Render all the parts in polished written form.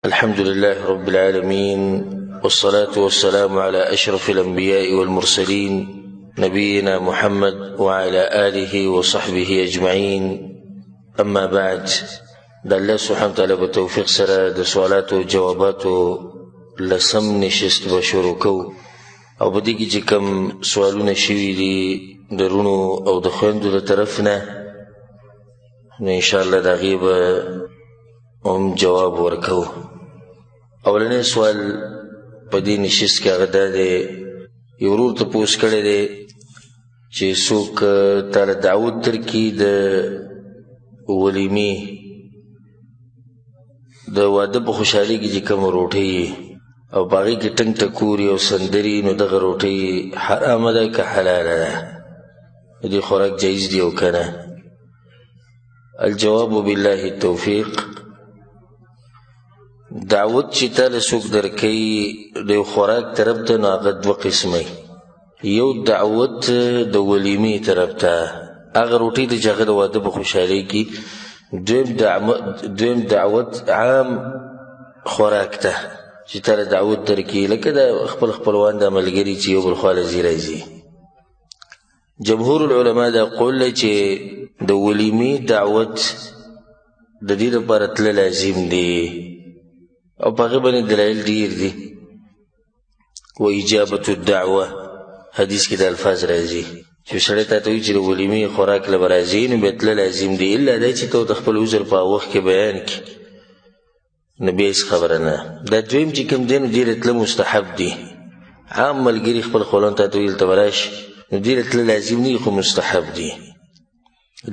الحمد لله رب العالمين، والصلاة والسلام على أشرف الأنبياء والمرسلين نبينا محمد وعلى آله وصحبه أجمعين. أما بعد، الله سبحانه وتعالى بتوفيق سره د سوالاتو جواباتو لسم نشست بشروع کو او بدی کی چې کوم سوالونه شوي دي درونو او د خويندو د طرف نه، ان شاء الله دا غیب هم جواب ورکو. اولنی سوال په دې نشست کې هغه دا دی، یو ورور تپوس کړی دی چې څوک تاله دعوت درکړي د ولیمې د واده په خوشحالي کې چې کومه روټۍ او په هغې کې ټنګ ټکوري او سندري، نو دغه روټۍ حرامه ده که حلاله ده؟ د دې خوراک جایز دی او که نه؟ الجواب بالله التوفیق. دعوت چې تاله څوک درکوي د یو خوراک طرف ته، نو هغه دوه قسمه. یو دعوت د ولیمې طرف ته، هغه روټۍ ته چې هغه د واده په خوشحالۍ کې. دویم دعوت عام خوراک ته چې تاله دعوت درکوي، لکه د خپل خپلوان د ملګري چې یو بل خوا له ځي راځي. جمهور العلماء دا قول دی چې د ولیمې دعوت د دې لپاره تله لازم دی، او په هغې باندې دلایل ډېر دي. و اجابة الدعوه حدیث کې د الفاظ راځي چې سړی ته وایي چې د ولیمې خوراک له به راځي، نو بیا تله لازم دی، الا دا چې ته د خپل عذر په وخت کې بیان کړي، نو بیا هېڅ خبره نه. دا دویم چې کوم دی، نو ډېره تله مستحب دی. عام ملګري خپل خپلوان ته ویل ته به راشي، نو ډېره تله لازم نه وي، خو مستحب دی.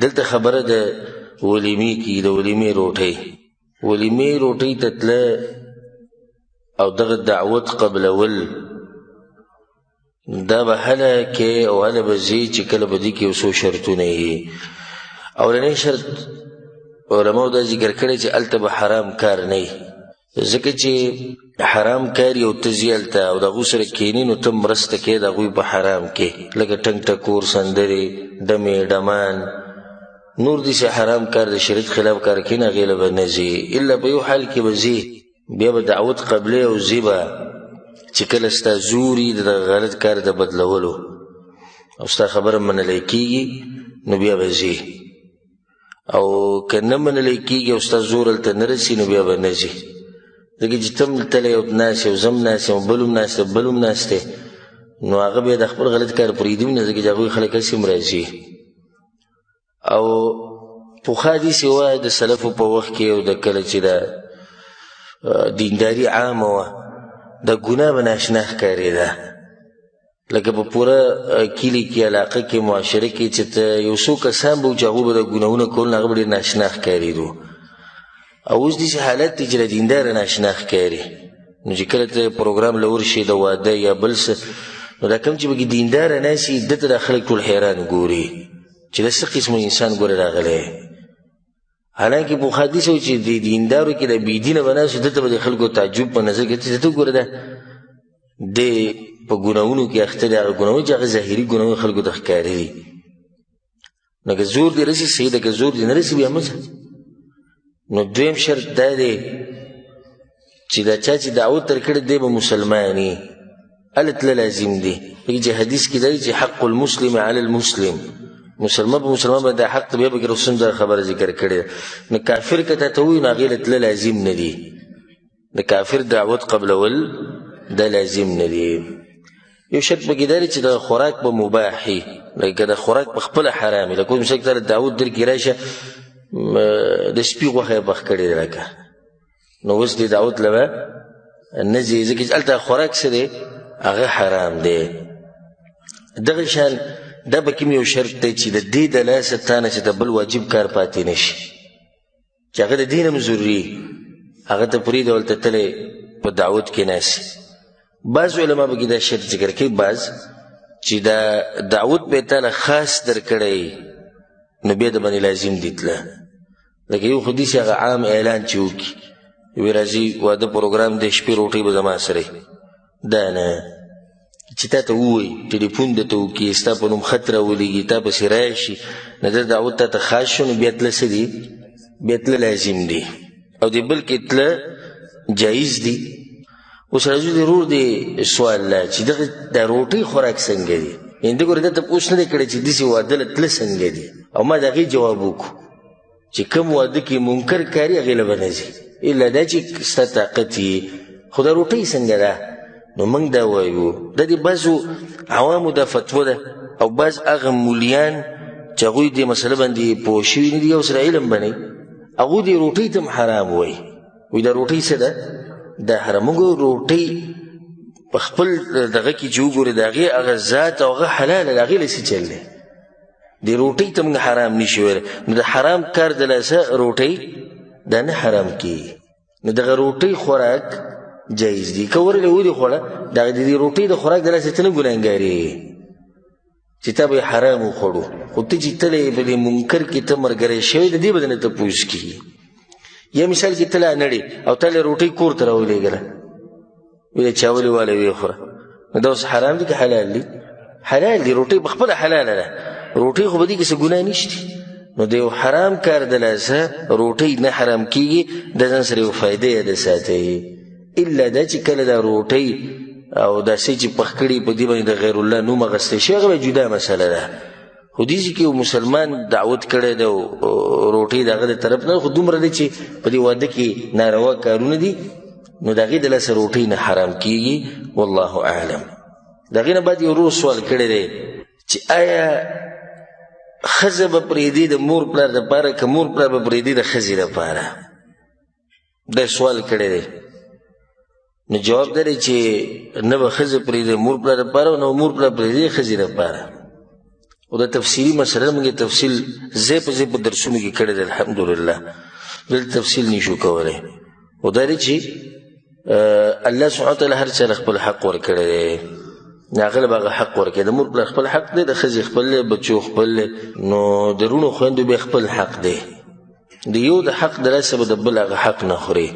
دلته خبره د ولیمې کې، د ولیمې روټۍ. ولیمې روټۍ ته تله او دغه دعوت قبلول، دا به هله کې او هله به ځي چې کله به دې کې یو څو شرطونه وي. اولنی شرط علماو دا ذکر کړی چې هلته به حرام کار نه وي، ځکه چې حرام کار یو ته ځي هلته او د هغو سره کښېني، نو ته مرسته کوې د هغوی په حرام کې، لکه ټنګ ټکور، سندرې، ډمې ډمان، نور داسې حرام کار د شریعت خلاف کار کښېني، هغې له به نه ځي. الا په یو حال کې به ځي، بیا به دعوت قبلې او ځي به چې کله ستا زوري د غلط کار د بدلولو او ستا خبره منلی کېږي، نو بیا به ځي. او که نه منلی کېږي او ستا زور هلته نه رسي، نو بیا به نه ځي. ځکه چې ته هم تلی او ناست یې او زه هم ناست یم او بل هم ناست دی بل هم ناست دی، نو هغه بیا د خپل غلط کار پرېږدي نه، ځکه چې هغوی خلک هسې هم راځي. او پخوا داسې وه د سلفو په وخت کې، او د کله چې د دینداري عامه وه، د ګناه به ناشنا ښکارېده. لکه په پوره کلي کې، علاقه کې، معاشره کې چې ته یو څو کسان به وو چې هغوی به د ګناهونه کول، نو هغه به ډېر ناشنا ښکارېدو. او اوس داسې حالت دی چې د دینداره ناشنا ښکاري. نو چې کله ته پروګرام له ورشي د واده یا بل څه، نو دا کوم چې پکې دینداره ناست وي، ده ته دا خلک ټول حیران ګوري چې دا څه قسمه انسان ګوره راغلی. حالانکه پخوا داسې و چې د دیندارو کې د بېدینه به ناست و، ده ته به د خلکو تعجب په نظر کې ته ګوره ده دی په ګناهونو کې اخته دی، هغه ګناهونه چې هغه ظاهري ګناهونه خلکو ته ښکاري دي. نو که زور دې رسي صحیح ده، که زور دې نه رسي بیا مه ځه. نو دویم شرط دا دی چې دا چا چې دعوت درکړی دی به مسلمان وي، هله تله لازم دی. ځکه چې حدیث کې دی چې حق المسلم علی المسلم، مسلمان په مسلمان باندې حق ته بیا به رسول دا خبره ذکر کړې. نو کافر که تا ته ووایي، نو هغې له تله لازم نه دي. د کافر دعوت قبلول دا لازم نه دي. یو شرط پکې دا دی چې د خوراک به مباح وي، لکه د خوراک په خپله حرام وي. لکه مثال تاله دعوت درکړي راشه د سپي غوښه یې پخ کړې ده، لکه نو اوس دې دعوت له به نه ځي، ځکه چې هلته خوراک څه دی، هغه حرام دی. دغه شان دا به کوم یو شرط دی چې د دې د لاسه تا نه چې د بل واجب کار پاتې نه شي، چې هغه د دین هم ضروري، هغه ته پرېږده هلته تلی په دعوت کې ناست. بعض علما به کې دا شرط ذکر کوي، بعض چې دا دعوت به یې تاله خاص درکړی، نو بیا د باندې لازم دی تله. لکه یو خو داسې هغه عام اعلان چې وکړي، وی راځي واده پروګرام دی، شپې روټۍ به زما سره، دا نه. چې تا ته ووایي، ټلیفون درته وکړي، ستا په نوم خط راولېږي، تا پسې راشي، نو دا دعوت تا ته خاص شو، نو بیا تله څه دي، بیا تله لازم دی. او د بل کې تله جایز دي. اوس راځو د رور د سوال لا چې دغه د روټۍ خوراک څنګه دي. یعنې ده ګوره ده تپوس نه دی کړی چې داسې واده له تله څنګه دي، او ما د هغې جواب وکړو چې کوم واده کې منکر کاري هغې له به نه ځي الا دا چې ستا طاقت یې. خو دا روټۍ څنګه ده؟ نو موږ دا وایو دا د بعضو عوامو دا فتوه ده، او بعض هغه مولیان چې هغوی دې مسله باندې پوه شوي نه دي او سره علم به نه وي، هغوی دې روټۍ ته هم حرام وایي. وایي دا روټۍ څه ده؟ دا حرام. موږ روټۍ په خپل دغه کې چې وګورې د هغې هغه ذات او هغه حلاله د هغې له څه چل دی. دې روټۍ ته موږ حرام نه شي ویلی. نو د حرام کار د لاسه روټۍ دا نه حرام کېږي. نو دغه روټۍ خوراک جایز دي. که ورله ولې خوړه د دې روټۍ د خوراک د لاسه ته نه ګناهګارې چې تا به یې حرام وخوړو، خو ته چې تله یې په دې منکر کې ته ملګری شوی د دې به درنه تپوس کېږي. یا مثال کې ته لا نړې او تا له روټۍ کور ته راولېږله، ویل چا ولې واله ویې خوره، نو دا اوس حرام دي که حلال دي؟ حلال دي. روټۍ پخپله حلاله ده، روټۍ خو په دې کې څه ګناه نشته. نو د یو حرام کار د لاسه روټۍ نه حرام کېږي، د ځان سره یو فایده یې د ساتئ. الا دا چې کله دا روټۍ او داسې چې پخ کړي په دې باندې د غیر الله نوم اخیستی شي هغه به جدا مسله ده. خو دې چې یو مسلمان دعوت کړی دی روټۍ د هغه د طرف نه، خو دومره دی چې په دې واده کې ناروا کارونه دي، نو د هغې د لاسه روټۍ نه حرام کېږي. والله اعلم. د هغې نه بعد یو ورور سوال کړی دی چې آیا ښځه به پرېږدي د مور پلار دپاره که مور پلار به پرېږدي د ښځې دپاره؟ دا سوال کړی دی. نو جواب دا دی چې نه به ښځه پرېږدي مور پلار دپاره او نه مور پلار پرېږدي ښځې دپاره. او دا تفصیلي مسله موږ تفصیل ځای په ځای په درسونو کې کړی دی الحمدلله، دلته تفصیل نشو کولی. او دا دی چې الله سبحانه وتعالی هر چا له خپل حق ورکړی دی، هغه له به هغه حق ورکړي. د مور پلار خپل حق دی، د ښځې خپل دی، بچو خپل دی، نو د وروڼو خویندو بیا خپل حق دی. د یو د حق د لاسه به د بل هغه حق نه خوري،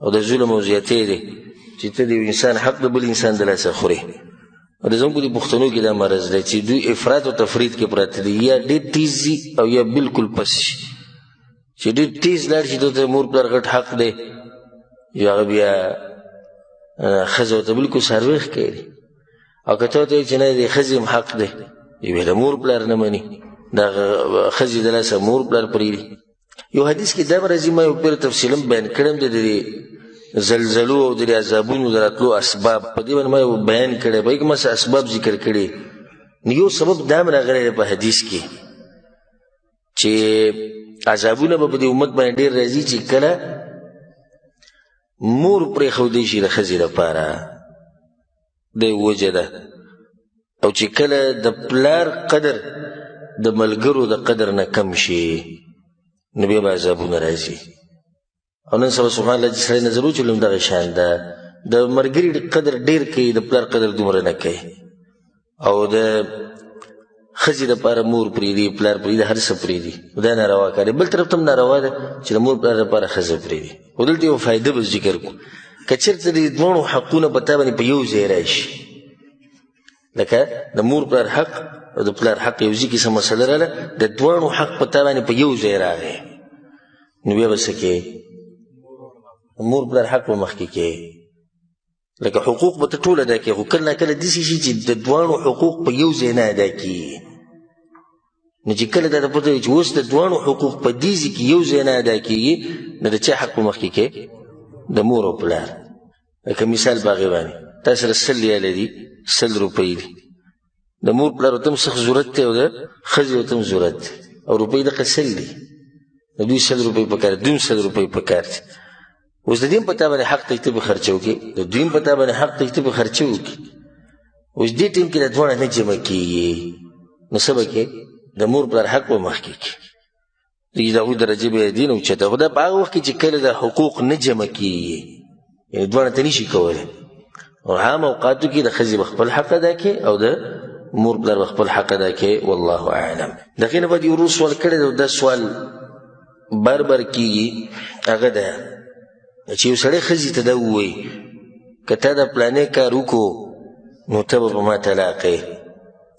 او د ظلم او زیاتۍ دی چې ته د یو انسان حق د بل انسان د لاسه خوري. او د زموږ د پښتنو کې دا مرض دی چې دوی افراط او تفرید کې پراته دي، یا ډېر تیز ځي او یا بلکل پس شي. چې ډېر تیز لاړ شي ته مور پلار غټ حق دی، یو هغه بیا ښځه ورته بلکل څاروی ښکاري. او که ته ورته وایي چې نه د ښځې هم حق دی، بیا د مور پلار نه مني، د ښځې د لاسه مور پلار پرېږدي. یو حدیث کې دا راځي، ما یو پیر تفصیلا بیان کړم د زلزلو او د عذابونو د راتلو اسباب، په دې باندې ما یو بیان کړی، په کې ما څه اسباب ذکر کړي. نو یو سبب دا هم راغلی دی په حدیث کې چې عذابونه به په دې امت باندې ډېر راځي چې کله مور پرېښودی شي د ښځې دپاره، د وجه ده، او چې کله د پلار قدر د ملګرو د قدر نه کم شي نو بیا به عذابونه راځي. او نن سبا سبحان الله چې سړی نظر وچلو دغه شان ده، د ملګري قدر ډېر کوي، د پلار قدر دومره نه کوي. او د ښځې دپاره مور پرېږدي، پلار پرېږدي، هر څه پرېږدي، دا ناروا کار دی. بل طرف ته هم ناروا ده چې د مور پلار دپاره ښځه پرېږدي. خو دلته یو فایده به ذکر کړو، که چېرته د دواړو حقونه په تا باندې په یو ځای راشي، لکه د مور پلار حق او د پلار حق یو ځای کې څه مسله راغله، د دواړو حق په تا باندې په یو ځای راغی، نو بیا به څه کوې؟ مور پلار حق به مخکې کوې. لکه حقوق به ته ټول ادا کوې، خو کله ناکله داسې شي چې د دواړو حقوق په یو ځای نه ادا کېږي. نو چې کله دا پته وي چې اوس د دواړو حقوق په دې ځای کې یو ځای نه ادا کېږي، نو د چا حق به مخکې کوې؟ د مور او پلار. لکه مثال په هغې باندې تا سره 100 ریاله دي، 100 روپۍ دي، د مور پلار ورته هم سخت ضرورت دی او د ښځې ورته هم ضرورت دی، او روپۍ دغه 100 دي، د دوی 100 روپۍ پکار دي، دوی هم 100 روپۍ پکار دي. اوس د دې هم په تا باندې حق دی ته به خرچه وکړې، د دوی هم په تا باندې حق دی ته به خرچه وکړې. اوس دې ټیم کې د دواړه نه جمع کېږي، نو څه به کوې؟ د مور پلار حق به مخکې کړي، د هغوی درجې به یې دي نه اوچته. خو دا په هغه وخت کې چې کله د حقوق نه جمع کېږي، یعنې دواړه ته نشي کولی. او عام اوقاتو کې د ښځې به خپل حق ادا کړي او د مور پلار به خپل حق ادا کړي. والله اعلم. د هغې نه بعد یو ورور سوال کړی دی، دا سوال بار بار کېږي، هغه ده چې یو سړی ښځې ته دا ووایي که تا دا پلانې کار وکړو نو ته به په ما طلاق یې،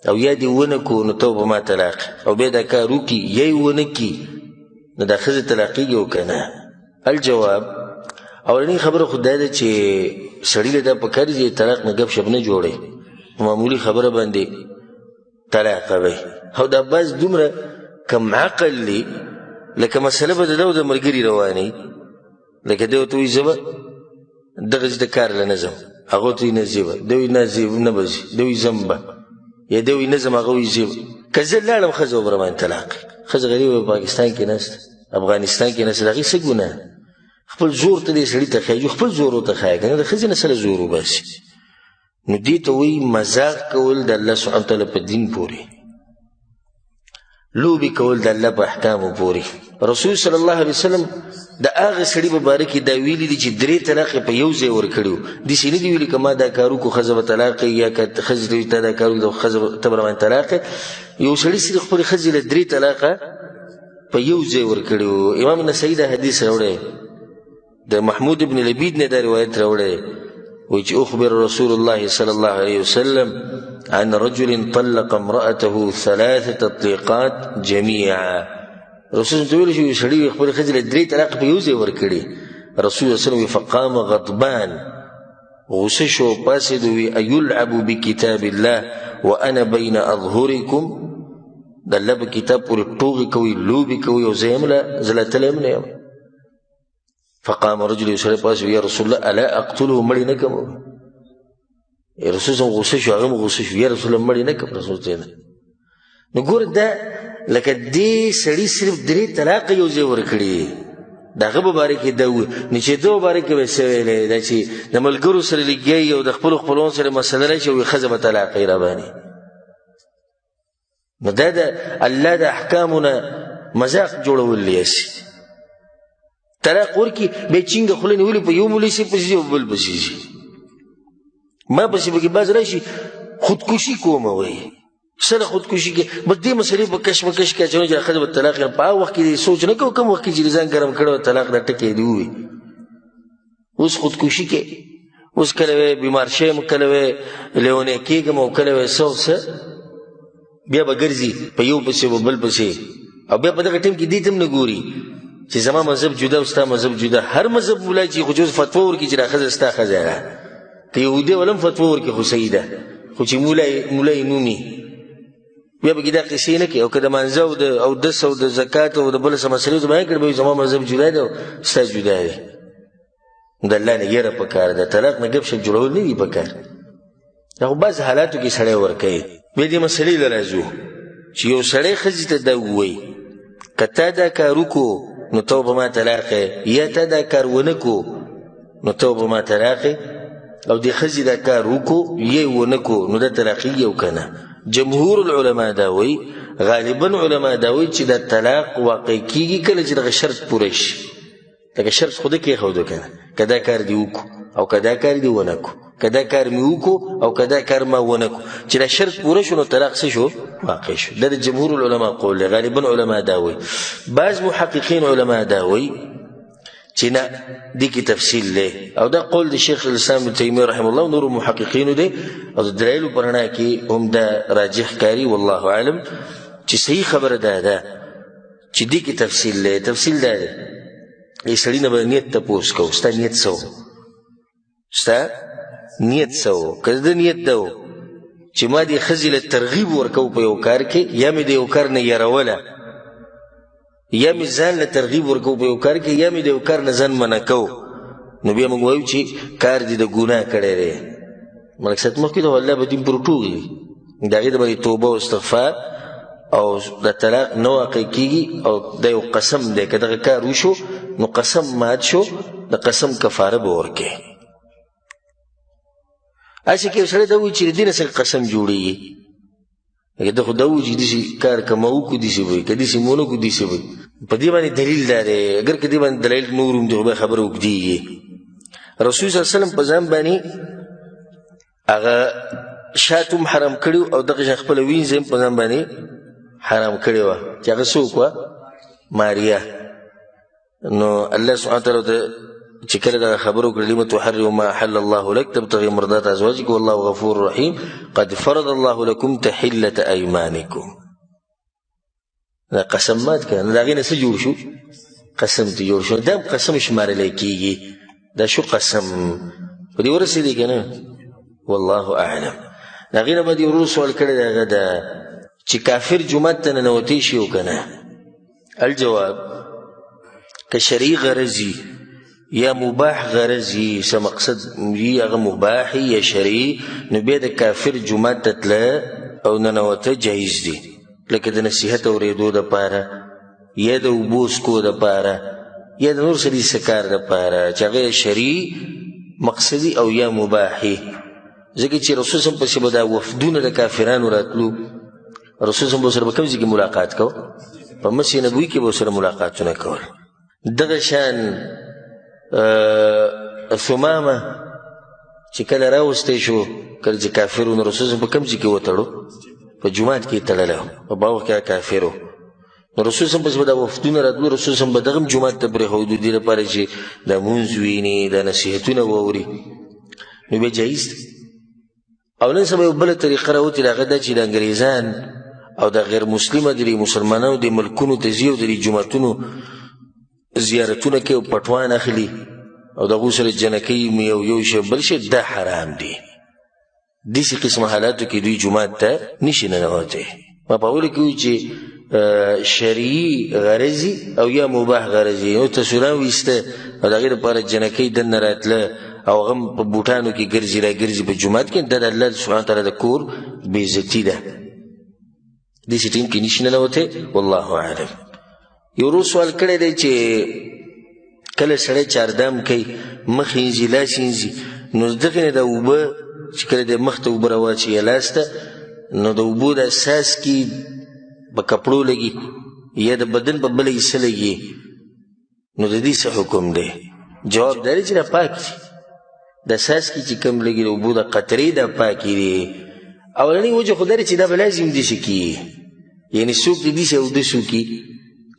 او یا دې ونه کړو نو ته به په ما طلاق یې، او بیا دا کار وکړي یا یې ونه کړي، نو دا ښځه طلاقېږي او که نه؟ الجواب، اولنی خبره خو دا ده چې سړي له دا پکار دي چې طلاق نه ګپ شپ نه جوړي معمولي خبره باندې طلاق کوي او دا بس دومره کم عقل لي لکه مسله به د ملګري رواني لکه دی ورته وایي زه به دغه د کار له نظم هغه ورته وایي نه زه به دی وایي نه زه نه به ځي دی وایي ځم به یا دی وایي نه ځم هغه وایي زه به که زه لاړم ښځه به راباندې طلاق ښځه غریبه پاکستان کې نسته افغانستان کې نسته د هغې څه ګناه خپل زور ته دې سړي ته ښایي خپل زور ورته ښایه که نه د ښځې نه سره زور وباسي نو دې ته وایي مذاق کول د الله سبحانه وتعالی په دین پورې لوبې کول د الله په احکامو پورې رسول صلی الله علیه وسلم د هغه سړي په باره کې دا ویلي دي چې 3 طلاق په یو ځای ورکړي وو داسې نه دي ویلي که ما دا کار وکړو ښځه به طلاق یا که ښځې ته دا کار وکړو ښځه ته به راباندې طلاق یو سړي صرف خپلې ښځې له 3 طلاقه په یو ځای ورکړي وو امام نسایي دا حدیث راوړی د محمود ابن لبید نه دا روایت راوړی وایي چې اخبر رسول الله صلی الله علیه وسلم عن رجل طلق امرأته 3 تطليقات جميعا رسول ته ویل چې سړي خپلې ښځې له 3 طلاق په یو ځای ورکړي رسول الله صلی الله علیه وسلم فقام غضبان غصه شو پاڅېد وی ایلعب بکتاب الله وانا بین اظهرکم د الله په کتاب پورې ټوغې کوي لوبې کوي او زه یم زه لا تلی یم نه یم فقام رجل یو سړی پاڅېد یا رسول الله الا اقتله مړی نه کړم رسول صلی غصه شو هغه هم غصه شو یا رسول الله مړی نه کړم رسول ته نو ګوره دا لکه دې سړي صرف 3 طلاق یو ځای ورکړي د هغه په باره کې دا ووایي نو چې ده په باره کې به څه ویلی دا چې د ملګرو سره لګیایي او د خپلو خپلوانو سره مسله راشي او ښځه به طلاقوي راباندې نو دا د الله د احکامو نه مذاق جوړول یاسي طلاق ورکړي بیا چینګه خوله نیولې په یو مولوي صاحب پسې ځي او بل پسې ځي ما پسې پکې باز راشي خودکشي کومه وایي سره خودکشي کې بس دې مسلې په کشمکش کې اچوي چې ښځه به طلاق په هغه وخت کې سوچ نه کوو کوم وخت کې چې ځان ګرم کړی او طلاق دا ټکې دي ووایي اوس خودکشي کې اوس کله وی بیمار شیم کله وی لیونی کېږم او کله وی څه بیا به ګرځي په یو پسې به بل پسې او بیا په دغه ټیم کې دې ته هم نه ګوري چې زما مذهب جدا او ستا مذهب جدا هر مذهب مولا چې خو جوز فتوا ورکړي چې دا ښځه ستا ښځه ده که یهودي ولم فتوا ورکړي خو صحیح ده خو چې مولا یې نومي بیا به کې دا قصې نه کوي او که د مانځه او د اودس او د زکات او د بله څه مسلې ورته بیان کړي به زما مذهب جدا دی او ستا جدا دی د الله نه یره پکار ده طلاق نه ګپ شپ جوړول نه دي پکار دا خو بعض حالاتو کې سړی ورکوي بیا دې مسلې له راځو چې یو سړی ښځې ته دا ووایي که تا دا کار وکړو نو ته به ما طلاق یا تا دا کار ونه کړو نو ته به ما طلاق او دې ښځې دا کار وکړو یا یې ونه کړو نو دا طلاقیږي او که نه جمهور العلماء دا وایي غالبا علما دا وایي چې دا طلاق واقع کېږي کله چې دغه شرط پوره شي لکه شرط خو ده کېښودو که نه که دا کار دې وکړو او که دا کار دې ونه کړو که دا کار مې وکړو او که دا کار ما ونه کړو چې دا شرط پوره شو نو طلاق څه شو واقع شو دا د جمهور العلماء قول دی غالبا علما دا وایي بعض محققین علما دا وایي چې نه دې کې تفصیل دی او دا قول د شیخ الاسلام ابن تیمیه رحمه الله نور محققینو دی او د دلایلو په رڼا کې هم دا راجح کاري والله اعلم چې صحیح خبره دا ده چې دې کې تفصیل دی تفصیل دا دی ای سړي نه به نیت تپوس کوو ستا نیت څه و ستا نیت څه و که د نیت ده و چې ما دې ښځې له ترغیب ورکوو په یو کار کې یا مې د یو کار نه یروله یا مې ځان له ترغیب ورکوو په یو کار کې یا مې د یو کار نه ځان منع کوو نو بیا موږ وایو چې کار دې د ګناه کړی دی ملک صاحب مخکې ته الله به دین پر ټوغي د هغې د باندې توبه او استغفار او د طلاق نه واقع کېږي او دا یو قسم دی که دغه کار وشو نو قسم مات شو د قسم کفاره به ورکوي هسې که یو سړی دا وایي چې د دې نه څنګه قسم جوړېږي لکه ده خو دا وایي چې داسې کار که ما وکړو داسې به وي که داسې مو ونه کړو داسې به وي په دې باندې دلیل دا دی اگر که دې باندې دلایل نور هم دي خو بیا خبره اوږدېږي رسول صلی الله علیه وسلم په ځان باندې هغه شات هم حرام کړي او دغه شان خپله وینځه هم په ځان باندې حرام کړې وه چې هغه څوک وه ماریا نو الله سبحانه وتعالی ته چې کله دغه خبره وکړه لم تحرم ما احل الله لك تبتغي مرضات ازواجك والله غفور رحيم قد فرض الله لكم تحله ايمانكم دا قسمات کنه دا غینه څه جوړ شو قسم ته جوړ شو دا قسم شمارل کیږي دا شو قسم په دې ورسېدې که نه والله اعلم. د هغې نه به دې ورور سوال کړی دی هغه ده چې کافر جومات ته ننوتی شي او که نه. الجواب که شرعي غرض یا مباح غرض یي څه مقصد یي هغه مباح یا شرعي نو بیا د کافر جومات ته تله او ننوته جایز دي لکه د نصیحت اورېدو دپاره یا د اوبو څکو دپاره یا د نور سړي څه کار دپاره چې هغه شرعي مقصدي او یا مباحي. ځکه چې رسول صلی پسې به دا وفدونه د کافرانو راتلو رسول صلی به سره به کوم ځای کې ملاقات کو په مسجد نبوي کې به سره ملاقاتونه کول. دغه شان ثمامه چې کله راوستی شو کله چې کافر و نو رسول صلی په کوم ځای کې وتړو په جومات کې یې تړلی په باغ کې کافر و نو رسول صلی پسې به دا وفدونه راتلو رسول صلی به دغه هم جومات ته پرېښودو دې لپاره چې دا مونځ ویني دا نصیحتونه واوري نو بیا جایز دی. او نن سبا یو بله طریقه راوتې هغه دا چې د انګریزان او د غیر مسلمه د مسلمانانو د ملکونو ته ځي او د جوماتونو زیارتونه کوي او پټوان اخلي او د هغو سره جنکۍ یو شی بل شی دا حرام دی. داسې قسمه حالاتو کې دوی جومات ته نشي ننوتی. ما په اولو کې وایي چې شرعي غرضي او یا مباح غرضي نو تصویران ویسته او د هغې دپاره جنکۍ دننه راتله او هغه هم په بوټانو کې ګرځي راګرځي په جومات کې دا د الله سبحانه تعالی د کور بېعزتي ده. داسې ټیم کې نشي ننوتی والله اعلم. یو ورور سوال کړی دی چې کله سړی چاردام کوي مخ یې ځي لاس یې ځي نو دغې نه د اوبه چې کله د مخ ته اوبه راواچوي لاس ته نو د اوبو د څاڅکي په کپړو لګي یا د بدن په بله حصه لګي نو د دې څه حکم دی؟ جواب دا دی چې دا پاک دي. د څاڅکي چې کوم لګي د اوبو د قطرې دا پاکې دي. اولنۍ وجه خو دا دی چې دا به لازم داسې کي یعنې څوک د داسې اودس وکړي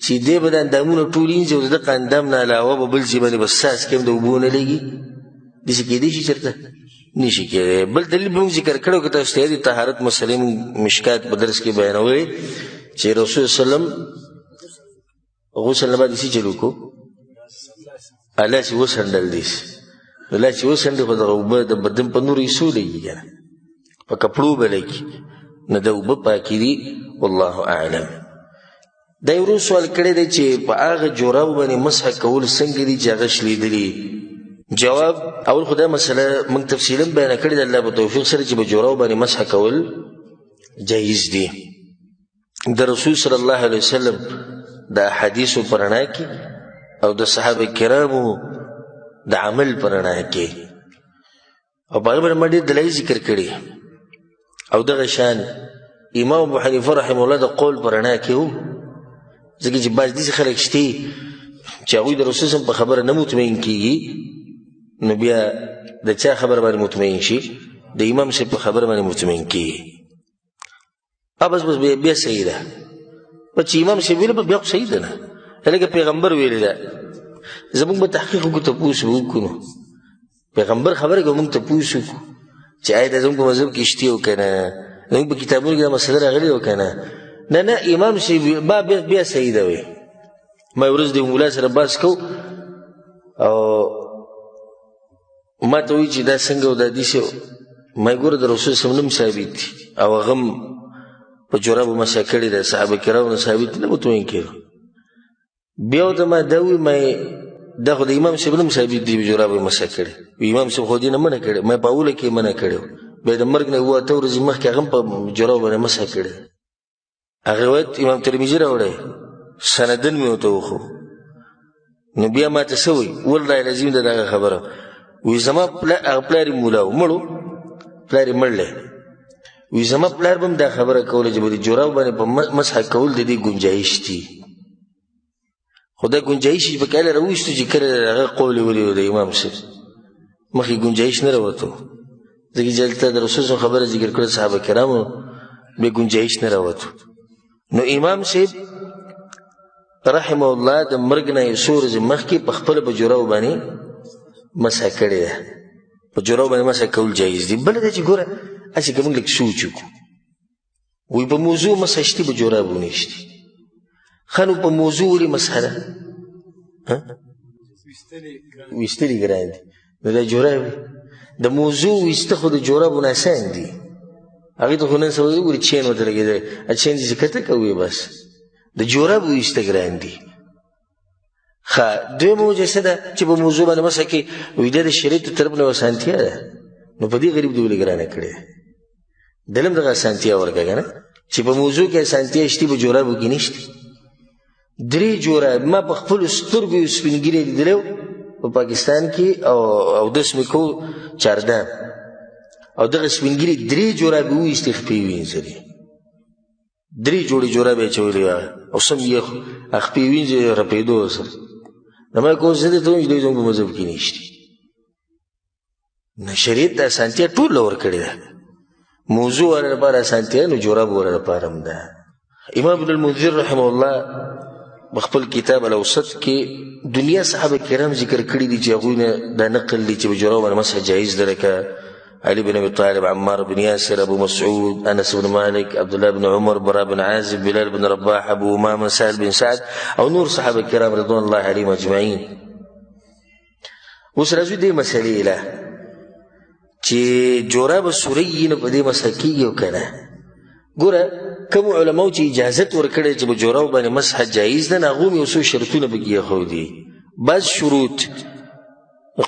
چې دی به د اندامونه ټول وینځي او د دغه اندام نه علاوه به بل ځای باندې به څاڅکي هم د اوبو نه لګي داسې کېدی شي چېرته نشي کېدی. بل دلیل به موږ ذکر کړی و که تاسو ته د طهارت مسلې موږ مشکات په درس کې بیانولی چې رسول وسلم غسل نه بعد څه چل وکړو لاس یې وڅنډل داسې نو لاس یې وڅنډي خو دغه اوبه د بدن په نورو حصو لګي که نه په کپړو به لګي نو د اوبه پاکې دي والله اعلم. دا یو ورور سوال کړی دی چې په هغه جورابو باندې مسح کول څنګه دي چې هغه شلیدلي؟ جواب اول خو دا مسله موږ تفصیلا بیانه کړې ده الله په توفیق سره چې په جورابو باندې مسح کول جایز دي. د رسول صلی الله علیه وسلم د احادیثو په رڼا کې او د صحابه کرامو د عمل په رڼا کې او په هغه باندې ما ډېر دلایل ذکر کړي او دغه شان امام ابو حنیفه رحمه الله د قول په رڼا کې و ځکه چې بعض داسې خلک شته چې هغوی د رسول صلی په خبره نه مطمئن کېږي نو بیا د چا خبره باندې مطمئن شي؟ د امام صاحب په خبره باندې مطمئن کېږي. بس بیا صحیح ده په چې امام صاحب ویله بیا خو صحیح ده نه لکه پیغمبر ویلې ده زموږ به تحقیق وکړو تپوس به وکړو نو پیغمبر خبره کوي موږ تپوس وکړو چې آیا دا زموږ په مذهب کې شته او که نه زموږ په کتابونو کې دا مسله راغلې او که نه نه امام صاحب بیا صحیح ده وی. ما یو ورځ د مولا سره بحث کو او ما ته وایي چې دا څنګه او دا داسې ما یې ګوره د رسول صلی الله ثابت دي او هغه هم په جورابو مسح کړې ده صحابه کرامو نه ثابت نه مطمئن کېږو. بیا ورته ما دا وایي دا خو د امام صاحب نه ثابت دي په جورابو یې مسح کړې امام صاحب خو دې نه منع کړی ما په اوله کې یې منع کړی بیا د مرګ نه 7 ورځې مخکې هغه هم په جورابو باندې مسح کړی. هغه روایت امام ترمذي راوړی سندن مې ورته وښو نو بیا ما ته څه وایي والله لازم ده دغه خبره وایي زما پلار یې مولا و مړ پلار یې مړلی وایي زما پلار به هم دا خبره کوله چې به د جورابو باندې په مسح کول د دې ګنجایش دي خو دا ګنجایش چې پکې هله راویستو چې کله هغه قول یې ولې و د امام صاحب مخکې ګنجایش نه راوته ځکه چې هلته د رسول صلی خبره ذکر کړه صحابه کرامو بیا ګنجایش نه راوته. نو امام صاحب رحمه الله د مرګ نه یې څو ورځې مخکې په خپله په جورابو باندې مسح کړې ده په جورابو باندې مسح کول جایز دي. بله ده چې ګوره هسې که موږ لږ سوچ وکړو وایي په موضوع مسح شتي په جورابو نه شتي ښه نو په موضوع ولې مسح ده ویستلی ګران دي نو دا جوراب د موضوع ویسته خو د جورابونه اسان دي هغې ته خو نن سبا وګورې چین ورته لګېدلی چین چې کته کوي بس د جوراب ویسته ګران دي ښه دویمه وجه څه ده چې په موضوع باندې مسح کې وایي دا د شریعت د طرف نه یوه اسانتیا ده نو په دې غریب دې ولې ګرانه کړې دل هم دغه اسانتیا ورکړه که نه چې په موضوع کې اسانتیا شتي په جورابو کې نشته 3 جوراب ما په خپلو سترګو یو سپین ږیری لیدلی په پاکستان کې اودس مې کو چاردام او دغه سپین ږیري 3 جورابې وویستې خپې یې وینځلې 3 جوړې جورابې اچولې او سم یې خپې وینځې رپېدو سره نو ما کوم زه درته وایم چې دوی زموږ په مذهب کې نشته نو شریعت د اسانتیا ټول ورکړې ده موضوع والا لپاره اسانتیا نو جوراب والا لپاره هم ده امام ابن المنذر رحمه الله بخپل کتاب الاوسط کې دنیا صحابه کرام ذکر کړي دي چې هغوی نه دا نقل دي چې په جوراب باندې مسح جایز ده لکه علي بن ابي طالب عمار بن ياسر ابو مسعود انس بن مالك عبد الله بن عمر براء بن عازب بلال بن رباح ابو امامه سهل بن سعد او نور صحابه کرام رضوان الله عليهم اجمعين اوس راځو دې مسلې له چې جوراب سوري نه په دې مسح کېږي او که نه ګوره کوم علماو چې اجازت ورکړی چې په جوراب باندې مسح جایز ده نو هغو مې یو څو شرطونه پکې ایښودي بعض شروط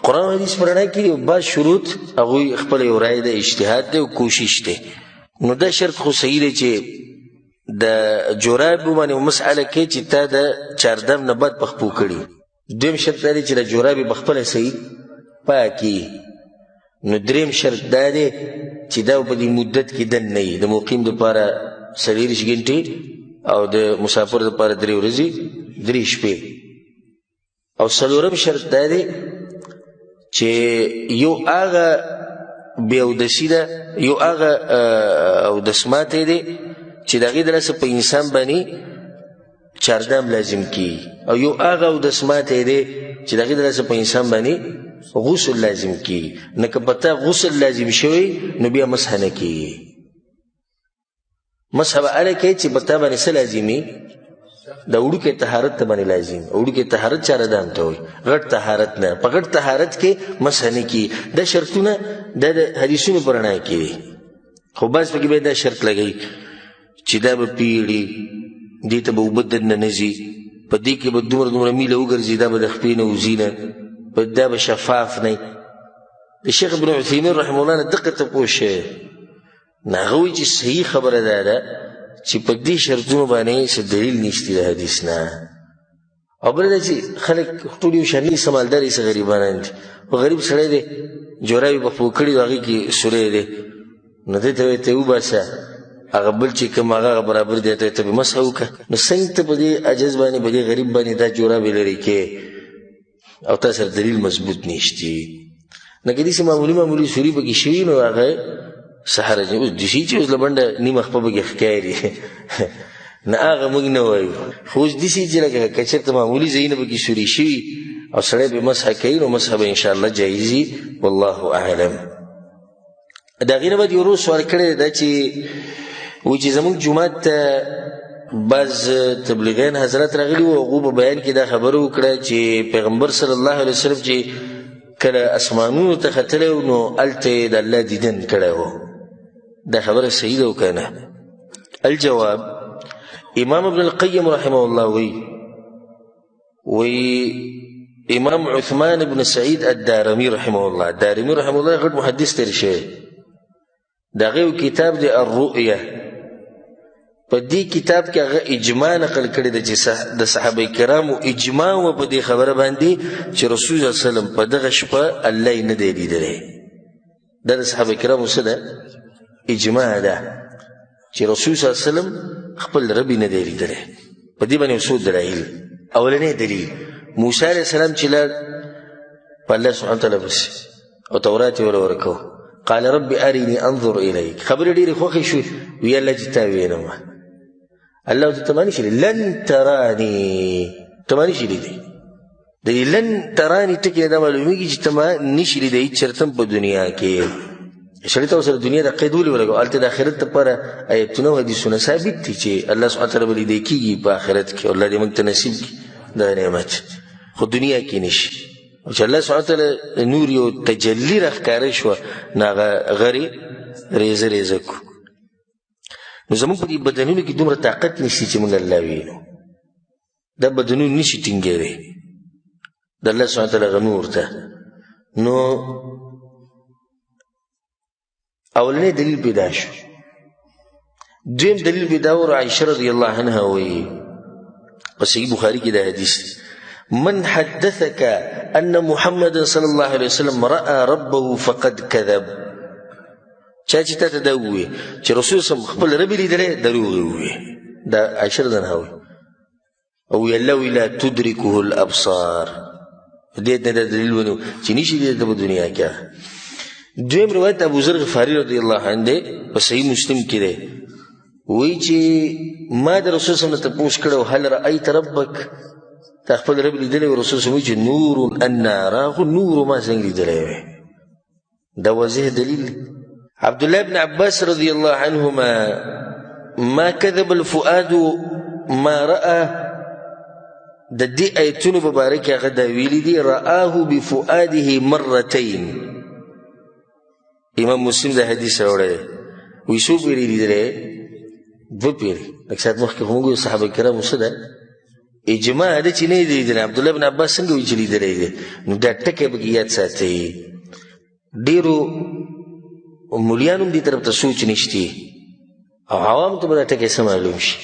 قرآن حدیث په رڼا کې دي بعض شروط هغوی خپله یو رایه ده اجتهاد دی او کوشش دی نو دا شرط خو صحیح دی چې د جوراب باندې مسحله کې چې تا د چاردم نه بعد پخپو کړي دویم شرط دا دی چې د جوراب به خپله صحیح پاکي نو دریم شرط دا دی چې دا په دې مدت کې دن نه وي د مقیم دپاره 40 غنټې او د مسافر دپاره 3 ورځې 3 شپې او څلورم شرط دا دی چې یو هغه بې اودسي ده یو هغه اودسماتی دی چې د هغې د لاسه په انسان باندې چاردام لازم کیږي او یو هغه اودسماتی دی چې د هغې د لاسه په انسان باندې غسل لازم کیږي نه که په تا غسل لازم شوی نو بیا مسح نه کیږي مسح به هله کوي چې په تا باندې څه لازمي د وړوکې طهارت ته باندې لازم وړوکې طهارت چاردام ته وایي غټ طهارت نه په غټ طهارت کې مسح نه کیږي دا شرطونه دا د حدیثونو په رڼا کې دي خو بعض پکې به دا شرط لګوي چې دا به پیړي دې ته به اوبه دننه نه ځي په دې کې به دومره میله وګرځي دا به د خپې نه وځي نه دا به شفاف نه د شیخ ابن عثیمین رحمه الله نه دقه تپوس شوی نه هغه وایي چې صحیح خبره دا ده چې په دې شرطونو باندې څه دلیل نشته د حدیث نه او بله دا چې خلک ټول یو شان دي څه مالدار دي څه غریبانان دي خو غریب سړی دی جورابې په پو کړي هغې کې سوری دی نو دې ته وایي ته وباسه هغه بل چې کوم هغه برابر دی ته به مسح وکړه نو څنګه ته په دې عجز باندې په دې غریب باندې دا جورابې لرې کې او تا سره دلیل مضبوط نشتی نه که داسې معمولي سوري پکې شوي نو هغه څه حرج اوس دسي چې اوس له بنډه نیمه خپه پکې ښکاري نه هغه موږ نه وایو خو اوس داسې چې لکه که چېرته معمولي ځایونه پکې سوري شوي او سړی پرې مسح کوي نو مسح به انشاءالله جایز وي والله اعلم د هغې نه بعد یو روز سوال کړی دا چې وایي چې زموږ جومات ته بعض تبلیغیان حضرات راغلي وو هغو په بیان کې دا خبره وکړه چې پیغمبر صلی الله علیه وسلم چې کله اسمانونو ته ختلی و نو هلته یې د الله دیدن کړی و دا خبره صحیح ده و که نه الجواب امام ابن القیم رحمه الله وی امام عثمان بن سعید الدارمی رحمه الله الدارمی رحمه الله غټ محدث تیر شوی د هغې کتاب دی الرؤیه په دې کتاب کې هغه اجماع نقل کړی ده چې د صحابه کرامو اجماع و په دې خبره باندې چې رسول صلی الله علیه وسلم په دغه شپه الله یې نه دی لیدلی دا د صحابه کرامو څه ده اجماع ده چې رسول صلی الله علیه وسلم خپل رب یې نه دی لیدلی په دې باندې څو دلایل اولنی دلیل موسی علیه السلام چې لاړ په الله سبحانه وتعالی پسې او تورات یې ورکړو قال رب ارني انظر الیک خبرې ډېرې خوښې شوې وی الله چې تا وینم الله ته تمانی شي لن تراني تمانی شي دي د لن تراني ټکی دا معلومیږي چې تما نشي لیدای چرته په دنیا کې شریعت او سره دنیا د قید ولې ولګو الته د آخرت لپاره آیتونه او حدیثونه ثابت دي چې الله سبحانه وتعالی لیدای کیږي په آخرت کې الله دې موږ ته نصیب کړي دا نعمت خو دنیا کې نشي. چې الله سبحانه وتعالی نور یو تجلی راښکاره شوه نو هغه غرې ریزه ریزه کړو. نو زموږ په دې بدنونو کې دومره طاقت نشي چې موږ الله وینو. دا بدنون نشي ټینګېدی د الله سبحانه وتعالی هغه نور ته. نو اولنی دلیل پیدا شو. دویم دلیل پیدا و عائشة رضی الله عنها وی په صحیح بخاری کې دا حدیث من حدثك ان محمد صلی الله علیه وسلم رأى ربه فقد كذب. چا چې ته دا ووایي چې رسول صلی الله خپل رب لیدلی دروغ یې ووایي. دا عائشة رضی الله عنها وی او الله وی لا تدركه الابصار. دې ته دلیل ونیو چې نشي لیدلی په دنیا کې. دویم روایت ابو ذر غفاری رضی الله عنه دی په صحیح مسلم کې دی وی چې ما د رسول صلی الله علیه وسلم تپوس کړو هل رأیت ربک تا خپل رب لیدلی و؟ رسول صلی الله علیه وسلم نور انا راه نور ما څنګه لیدلی. دا واضح دلیل. عبد الله بن عباس رضی الله عنهما ما كذب الفؤاد ما رأى. د دې آیتونو په باره کې هغه دا ویلي دي رآه بفؤاده مرتين. امام مسلم دا حدیث راوړی وی څو پیرې لیدلی؟ دوه پیرې. لکه ساعت مخکې خو موږ صحابه کرامو څه ده اجماع ده چې نه یې لیدلی. عبدالله بن عباس څنګه وایي چې لیدلی دی؟ نو دا ټکی پکې یاد ساتئ. ډېرو مولیانو هم دې طرف ته سوچ نشتی او عوامو ته به دا ټکی څه معلوم شي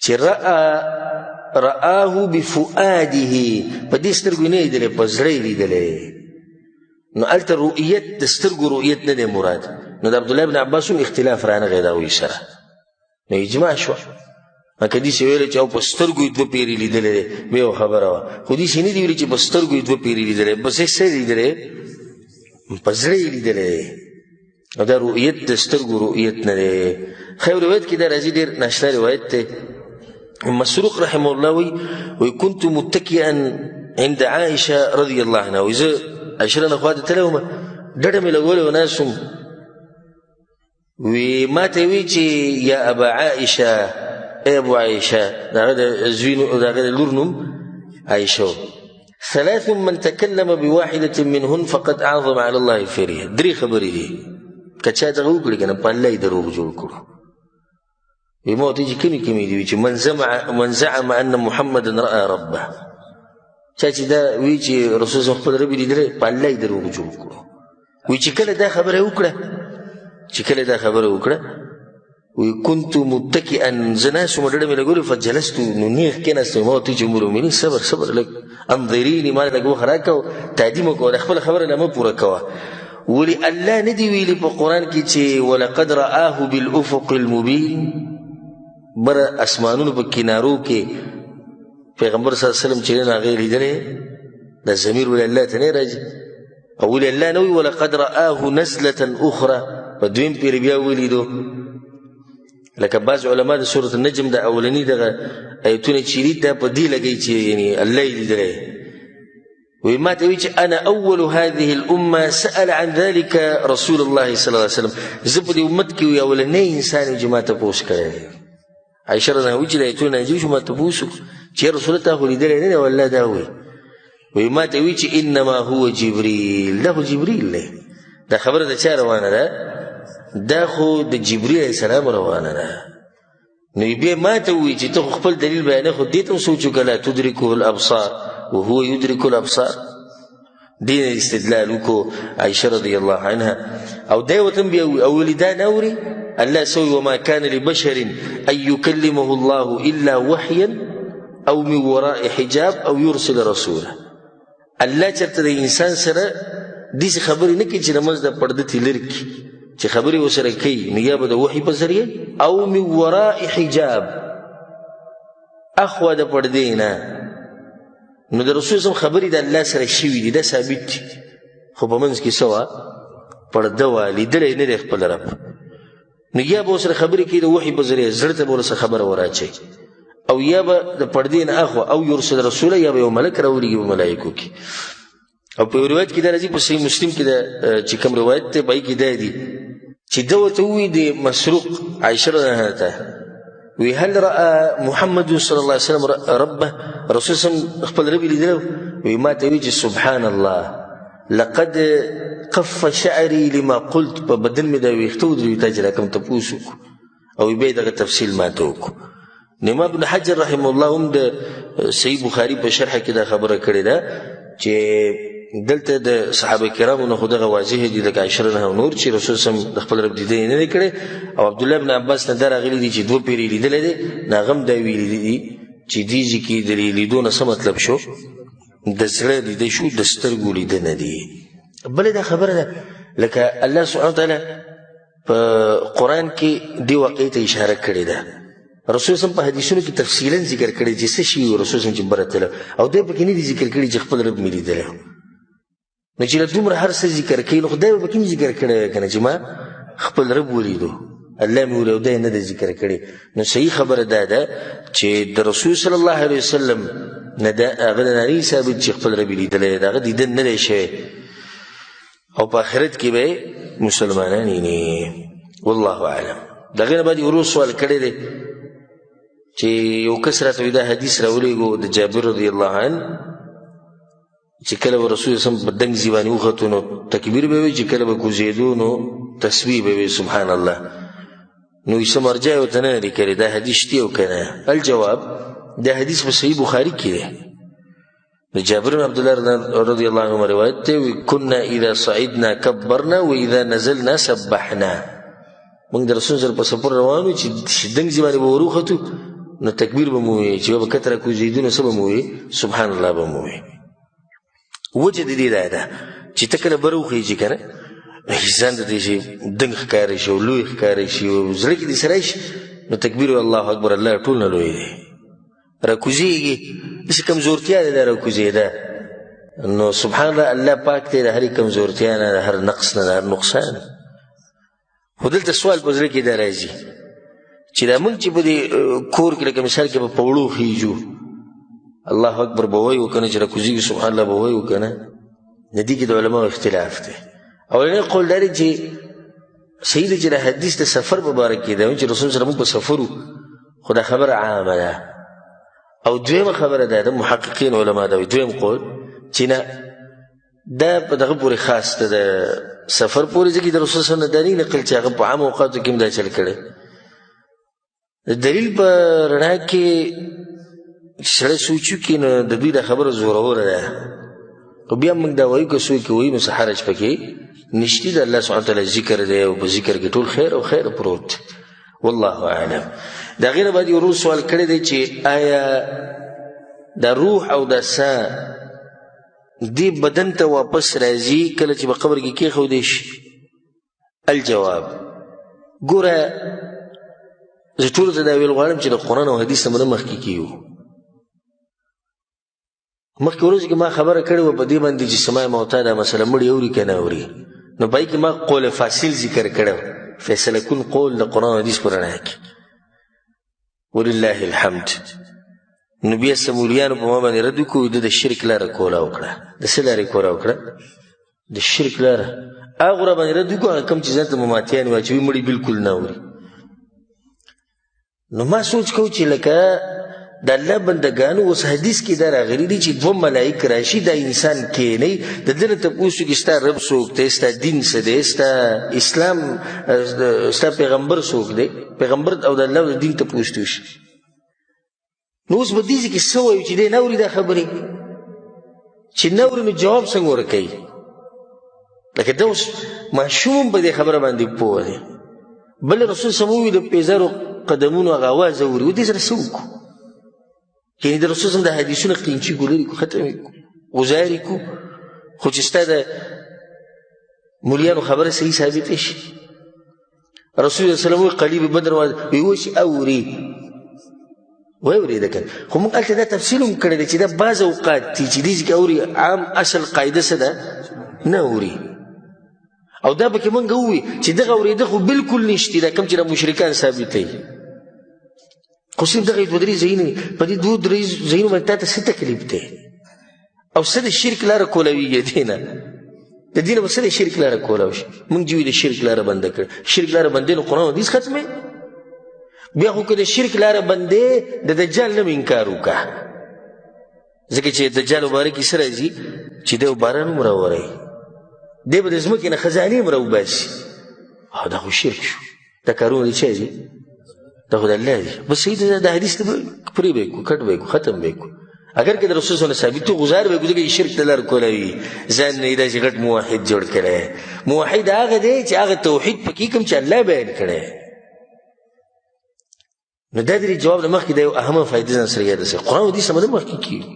چې رآه بفؤاده په دې سترګو نه لیدلی په زړه یې لیدلی. نو هلته رؤیت د سترګو رؤیت نه دی مراد. نو د عبدالله بن عباس هم اختلاف رانغی د هغوی سره. نو اجماع شوه. که داسې ویلی چې او په سترګو یې دوه پیرې لیدلی دی بیا یو خبره وه. خو داسې نه دي ویلي چې په سترګو یې دوه پیرې لیدلی بس یې څه لیدلی په زړه یې لیدلی دی. او دا رؤیت د سترګو رؤیت نه دی. خیر روایت کې دا راځي ډېر ناشنا روایت دی. مسروق رحمه الله وی كنت متکئا عند عائشة رضی الله عنها. وی زه عائشة نه خوا ته تللی وم ډډه مې لګولې و ناست وم. وی ما ته وی چې یا ابا عائشة ای ابو عائشة د هغه د زوی د هغه د لور نوم عائشة و. ثلاث من تكلم بواحدة منهن فقد أعظم على الله فريه. درې خبرې دي که چا دغه وکړي که نه په الله یې دروغ جوړ کړو. وی ما ورته چې کمې کمې دي وي چې من زعم ان محمدا رأى ربه. چا چې دا وی چې رسول صلی خپل رب لیدلی په الله یې دروغ جوړ کړو. وی چې کله دا خبره وکړه وی كنت متکئا زه ناست وم ډډه مې لګولې فجلست نو نیغ کېناستم. ما ورته چې ام المؤمنین صبر لږ انظریني ما لږ وخت راکوه تعدیم وکوه د خپله خبره نه مه پوره کوه. ولې الله نه دي ویلي په قرآن کې چې ولقد رآه بالافق المبین؟ بره اسمانونو په کنارو کې پیغمبر صلی الله علیه وسلم چې نه هغه لیدلی دا ضمیر ولې الله ته نه راځي؟ او ولې الله نه وایي ولقد رآه نزلة اخرى په دویم پیر بیا ولیدو؟ لکه بعض علما د سورة النجم د اولني دغه ایتونه چې دي دا په دې لګوي چې یعنې الله یې لیدلی. وی ما ته وی چې انا اول هذه الامه سأل عن ذلك رسول الله صلی الله علیه وسلم. زه په دې امت کې وی اولنی انسان چې ما تپوس کړی دی. عائشة رضی الله عنها وی چې د ایتونه نازل شو ما تپوس چې رسول الله تا خو لیدلی نه دی والله دا وی. وی ما ته وی چې انما هو جبریل. دا خو جبریل دی. دا خبره د چا روانه ده؟ دا خو د جبریل علیه السلام روانه ده. نو بیا ما ته وی چې ته خو خپل دلیل بیانې خو دې ته هم سوچ وکړه لا تدرکه الابصار وهو يدرك الابصار. دین استدلال وکړو عائشة رضی الله عنها. او دی وطن بیا اولي دا نوري الله سوي وما كان لبشر ان يكلمه الله الا وحيا او من وراء حجاب او يرسل رسوله. الله چرته د انسان سره داسې خبرې نه کوي چې نماز د پرده ته لرې کړي چې خبرې ورسره کوي نو یا به د وحي په ذریعه او من وراء حجاب اخوا د پردې نه. نو د رسول صلی خبرې د الله سره شوي دي دا ثابت دي. خو په منځ کې څه وه پرده وه لیدلی نه دی خپل رب. نو یا به ورسره خبرې کوي د وحي په ذریعه زړه ته به ورسره خبره وراچوي او یا به د پردې نه اخوا او یرسل رسوله یا به یو ملک راولېږي په ملایکو کې. او په روایت کې دا راځي په صحیح مسلم کې چې کوم روایت دی په هغې کې دا دي چې ده ورته ووایي د مسروق عایشه رضی الله عنها ته وی هل رأى محمد صلی الله علیه وسلم ربه، رسول صلی الله علیه وسلم خپل رب لیدلو؟ وی ما ته وی چې سبحان الله لقد قف شعري لما قلت، په بدن مې دا ویښته ودرېدې تا چې را کوم تپوس وکړو، او بیا یې دغه تفصیل ما ته وکړو. امام ابن حجر رحمه الله هم د صحیح بخاري په شرحه کې دا خبره کړې ده چې دلته د صحابه کرامو نه خو دغه واضح دي لکه عشره نه او نور چې رسول صلی الله علیه وسلم د خپل رب دیدن نه دی کړی، او عبدالله بن عباس نه دا راغلي دي چې 2 پیرې لیدلی دی، نه هغه هم دا ویلي دي چې دې ځای کې د لیدو نه څه مطلب شو؟ د زړه لیدی شو، د سترګو لیده نه دي. بله دا خبره ده لکه الله سبحانه وتعالی په قرآن کې دې واقعې ته اشاره کړې ده، رسول صلی الله علیه وسلم په حدیثونو کې تفصیلا ذکر کړی چې څه شي رسول صلی الله علیه وسلم چې بره تللی، او دی پکې نه دي ذکر کړي چې خپل رب مې لیدلی. نو چې له دومره هر څه ذکر کوي نو خدای به پکې نه ذکر کړی که نه چې ما خپل رب ولیدو، الله مې ولید، دی نه ده ذکر کړی. نو صحیح خبره دا ده چې د رسول صلی الله علیه وسلم نه دا هغه نه دی ثابت چې خپل رب لیدلی، د هغه دیدن نه دی شوی، او په آخرت کې به مسلمانان یې. والله اعلم. د هغې نه بعد ورو سوال کړی دی چې یو کس راته دا حدیث راولېږو د جابر رضی الله عنه چې کله به رسول صلی الله علیه وسلم په دنګ ځای باندې وختو نو تکبیر به وي، چې کله به کوزېدو نو تسبیح به وي سبحان الله. نو څه مرجع ورته نه دی کړی دا حدیث شته او که نه؟ الجواب دا حدیث په صحیح بخاري کې دی، د جابر بن عبدالله رضی الله عنهما روایت دی، كنا اذا صعدنا كبرنا واذا نزلنا سبحنا. موږ د رسول سره په سفر روان وو چې دنګ ځای باندې به وروختو نو تکبیر به مو وي، چې به کته را کوزېدو نو څه به مو وي؟ سبحان الله به مو وي. وجه د دې دا ده چې ته کله بره وخېږي که نه ځان ته دې شي دنګ ښکاري شي او لوی ښکاري شي او زړه کې دې سړی شي نو تکبیر الله اکبر الله ټول نه لوی دی. را کوزېږي داسې کمزورتیا دی دا را کوزېده، نو سبحان الله الله پاک دی د هرې کمزورتیا نه، د هر نقص نه، د هر نقصان. خو دلته سوال په زړه کې دا راځي چې دا موږ چې په دې کور کې لکه مثال کې به په وړو خېږو الله اکبر به وایو که نه، چې را کوزېږي سبحان الله به وایو که نه؟ د دې کې د علماو اختلاف دی. اولنی قول دا دی چې صحیح دی چې د حدیث د سفر په باره کې دی چې رسول سره موږ په سفر وو، خو دا خبره عامه ده. او دویمه خبره ده د محققین علما دا وایي، دویم قول چې نه دا په دغه پورې خاص ده، د سفر پورې، ځکه د رسول صلی الله علیه وسلم دا نه نقل چې هغه په عامو اوقاتو کې هم دا چل کړی. د دلیل په رڼا کې سړی سوچ وکړي نو د دوی دا خبره زوروره ده، خو بیا موږ دا وایو که څوک وایي نو څه حرج پکې نشته. د الله سبحانه وتعالی ذکر دی او په ذکر کې ټول خیر او خیر پروت. والله اعلم. د هغې نه بعد یو ورور سوال کړی دی چې آیا د روح او د سا دې بدن ته واپس راځي کله چې په قبر کې کېښودی شي؟ الجواب ګوره زه ټولو ته دا ویل غواړم چې د قرآن او حدیث نه مخکې کیو. مخکې ورځو کې ما خبره کړې وه په دې باندې چې سماع موتا دا مسله مړي اوري که نه اوري، نو پای کې ما قول فاصل ذکر کړی، فیصله کن قول د قرآن او حدیث په رڼا کې. ولله الحمد. نو بیا سمولیانو په ما باندې رد وکړو، د شرک لاره کوله وکړه. د څه لارې کوله وکړه؟ د شرک لاره. هغه را باندې رد وکړو هغه کوم چې ځان ته مماتیان واچوي مړي بالکل نه اوري. نو ما سوچ کو چې لکه د الله بندګانو اوس حدیث کې دا راغلي دي چې 2 ملائک راشي دا انسان کینی د دې نه تپوس کې ستا رب څوک دی، ستا دین څه دی، ستا اسلام ستا پیغمبر څوک دی، پیغمبر او د الله د دین تپوس شي. نو اوس به دې کې څه وایو چې دی نه اوري دا خبرې؟ چې نه اوري نو جواب څنګه ورکوي؟ لکه دا اوس ماشوم په دې خبره باندې پوه دی. بل رسول صلی الله علیه وسلم د پیزارو قدمونو هغه اواز اوري، و دې سره څه وکړو؟ یعنې د رسول صلی الله علیه وسلم د حدیثونه قینچي کو لرې کو ختم یې کو غزارې کو، خو چې ستا د مولیانو خبره صحیح ثابته شي. رسول الله صلی الله علیه وسلم وایي قلیب بدر وایي اوس اوري واورېده که خو موږ هلته دا تفصیل هم کړی دی چې دا بعض اوقات دي چې دې ځکه اوري، عام اصل قاعده څه ده؟ نه اوري. او دا پکې موږ ووایي چې دغه اورېده خو بالکل نشته، دا کوم چې د مشرکان ثابتوي. خو صرف دغه 2-3 ځایونه په دې 2-3 ځایونو باندې تا ته څه تکلیف دی؟ او څه د شرک لاره کولویږي دې نه؟ د دې نه به څه د شرک لاره کولو شي؟ موږ چې وایي د شرک لاره بنده کړه، شرک لاره بندې نو قرآن حدیث ختموي. بیا خو که د شرک لاره بندې د دجال نه مې انکار وکړه، ځکه چې دجال مبارک کې څه راځي چې دی باران هم راوری، دی به د ځمکې نه خزانې هم راوباسي. دا خو شرک شو، دا کارونه د چا دي؟ دا خو د الله دي. بس صحیح دا حدیث ته پرې به کړو، کټ به کړو، ختم به کړو. اگر که د رسول صلی الله علیه وسلم ثابت غزار به ګوزګي شرک ته لار کولی ځان نه داسې غټ موحد جوړ کړی. موحد هغه دی چې هغه توحید پکې کوم چې الله بیان کړی. نو دا درې جواب د مخکې د یو اهمه فایدې ځان سره یاد رسوي. قرآن حدیث سمه د مخکې کېږي.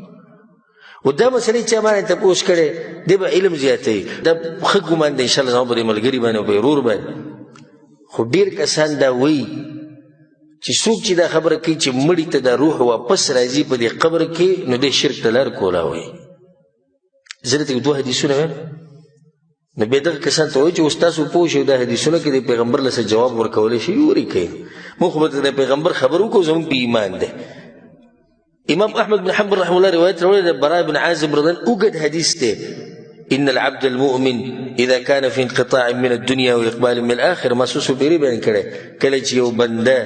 و دا مسلې چې ما نه تپوس کړی دی به علم زیاتوي. دا ښه ګمان دی انشاءالله زما په دې ملګري باندې او په ورور باندې. خو ډېر کسان دا وایي چې څوک چې دا خبره کوي چې مړي ته دا روح واپس راځي په دې قبر کې، نو دې شرک ته لار کولا وایي. زه درته دوه حدیثونه وایم، نو بیا دغه کسان ته وایي چې اوس تاسو پوه شئ دا حدیثونه کې د پیغمبر له څه جواب ورکولی شي ورې کوي. موږ خو به د پیغمبر خبر وکړو، زموږ په ایمان دی. امام احمد بن حنبل رحمه الله روایت راوړی د براء بن عازب رضی الله عنه اوږد حدیث دی. ان العبد المؤمن اذا كان في انقطاع من الدنيا واقبال من الاخره ما سوسو پیری بیان کړي. کله چې یو بنده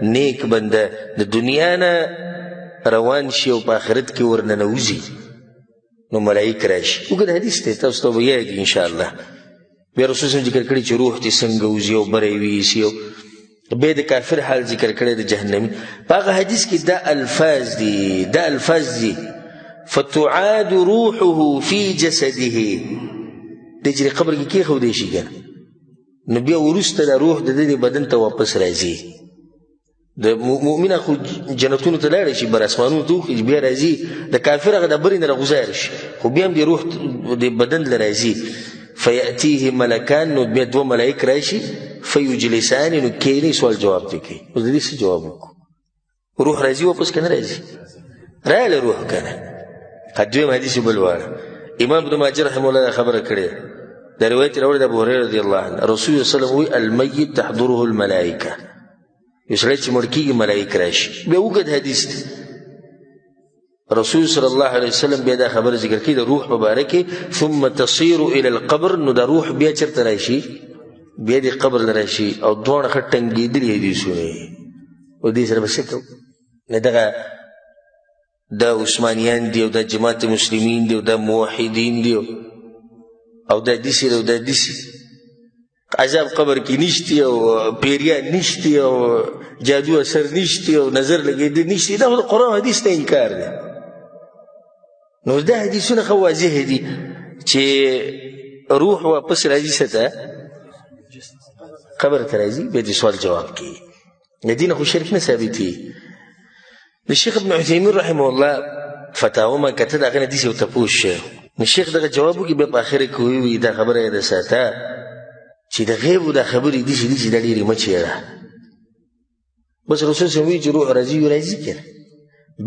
نیک بنده د دنیا نه روان شي او په آخرت کې ورننوځي نو ملائک راشي. اوږد حدیث دی، تاسو ته به یاد ان شاء الله. بیا رسول صلی الله علیه وسلم ذکر کړي چې روح دې څنګه وځي او بری ویسي، بیا د کافر حال ذکر کړی د جهنمي. په هغه حدیث کې دا الفاظ دي، دا الفاظ دي فتعاد روحه في جسده. د چې قبر کې کېښودی شي که نو بیا وروسته دا روح د دې بدن ته واپس راځي. د مؤمنه خو جنتونو ته لاړی شي، بر اسمانونو ته وخېږي، بیا راځي. د کافر هغه د برې نه راغوزار شي، خو بیا هم د روح د بدن له راځي. فیأتیه ملکان، نو بیا دوه ملائک راشي. فیجلسان، نو کینی سوال جواب دی کوي. اوس د دې څه جواب وکړو؟ روح راځي واپس که نه راځي؟ راغله روح که نه. دویم حدیث بل واړه امام ابن ماجه رحمه الله خبره کړې. دا روایت راوړی د ابو هريره رضی الله عنه. رسول الله صلی الله علیه وسلم وایي الميت تحضره الملائکه، یو سړی چې مړ کېږي ملائک راشي. بیا اوږد حدیث دی. رسول صلی الله علیه وسلم بیا دا خبره ذکر کړي د روح په باره کې. ثم تصير الى القبر، نو دا روح بیا چېرته راشي؟ بیا د قبر له راشي. او دواړه ښه ټنګېدلي حدیثونه او دې سره به څه کوو؟ نه دغه دا عثمانیان دی او دا جماعت مسلمین دی او دا موحدین دی او دا دیسی دی او دا دیسی. عذاب قبر کې نشتی او پیریان نشتی او جادو اثر نشتی او نظر لګېدل نشتی. دا خو د قرآن حدیث ته انکار دی. نو دا حدیثونه ښه واضح دي چې روح واپس راځي څه ته؟ قبر ته راځي. بیا د سوال جواب کوي. د دین خو شرک نه ثابتېږي. د شیخ ابن عثیمین رحمه الله فتاوا ما کته د هغه نه داسې یو تپوس شوی. نو شیخ دغه جواب وکړي، بیا په اخره کې ووایي دا خبره یې د ساته چې د غیبو دا خبرې داسې دي چې دا ډېرې مه چېړه. بس رسول صلی الله علیه وسلم وایي چې روح راځي راځي که نه.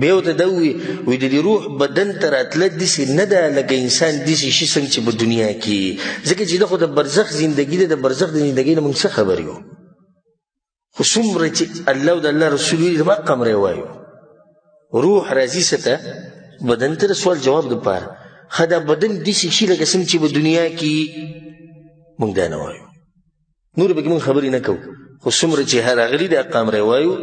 بیا ورته دا وایي د دې روح بدن ته راتله داسې نه ده لکه انسان داسې شي څنګه چې په دنیا کې، ځکه چې دا خو د برزخ زندګي ده. د برزخ د زندګۍ نه موږ څه خبر یو؟ خو څومره چې الله او د الله رسول وایي د حق امر یې وایو. روح راځي څه ته؟ بدن ته. د سوال جواب دپاره ښه دا بدن داسې شي لکه څنګه چې په دنیا کې موږ دا نه وایو. نور پکې موږ خبرې نه کوو، خو څومره چې راغلي د حق امر یې وایو.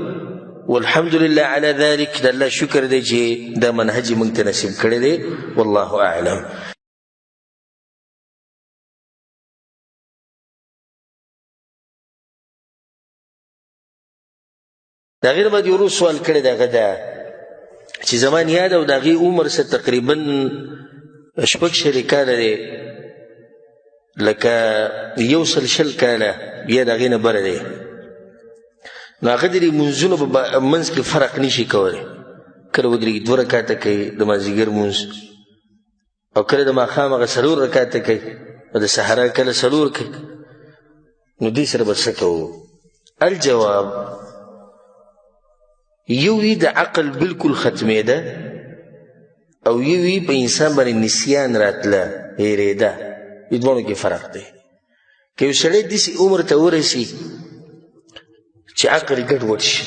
والحمدلله على ذلك. د الله شکر دی چې دا منهج یې موږ ته نصیب کړی دی. والله اعلم. د هغې نه بعد یو روز سوال کړی د هغه دا چې زمان یاد او د هغې عمر څه تقریبا 6 کاله دی، لکه 120 کاله یا د هغې نه بره دی. نو هغه د دې لمونځونو په منځ کې فرق نشي کولی. کله ودرېږي 2 رکاته کوي د مازدیګر لمونځ، او کله د ماښام هغه 4 رکاته کوي، او د سحرا کله 4 کوي. نو دې سره به څه کوو؟ الجواب یو وی د عقل بالکل ختمېده، او یو وی په انسان باندې نسیان راتله، هېرېده. دې دواړو کې فرق دی. که یو سړی داسې عمر ته ورسي چې عقل یې ګډوډ شي،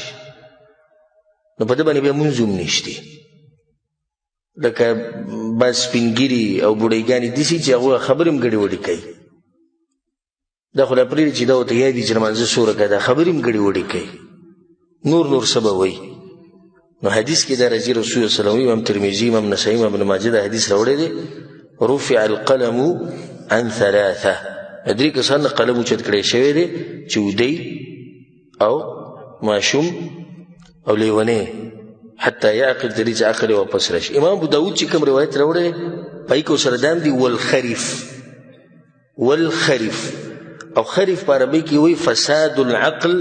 نو په ده باندې بیا مونځ هم نشتی. لکه بعض سپینګیري او بوډۍ داسې چې هغوی خبرې هم ګډې وډې کوي. دا خو لا پرېږدي چې دا ورته یاد وي چې لمانځه 100 رکعته، دا خبرې هم ګډې وډې کوي. نور څه به وایي. نو حدیث کې دا راځي رسول الله صلی الله علیه وسلم، امام ترمذي، امام نسائی، امام ابن ماجه دا حدیث راوړی دی، رفع القلم عن ثلاثه، درې کسان قلم اوچت کړی شوی دی چې ودی او ماشوم او لیونی حتی یعقل تر دې چې عقل یې واپس راشي. امام ابو داود چې کوم روایت راوړی پای کې ورسره دام دی والخرف او خرف په عربي کې وایي فساد العقل،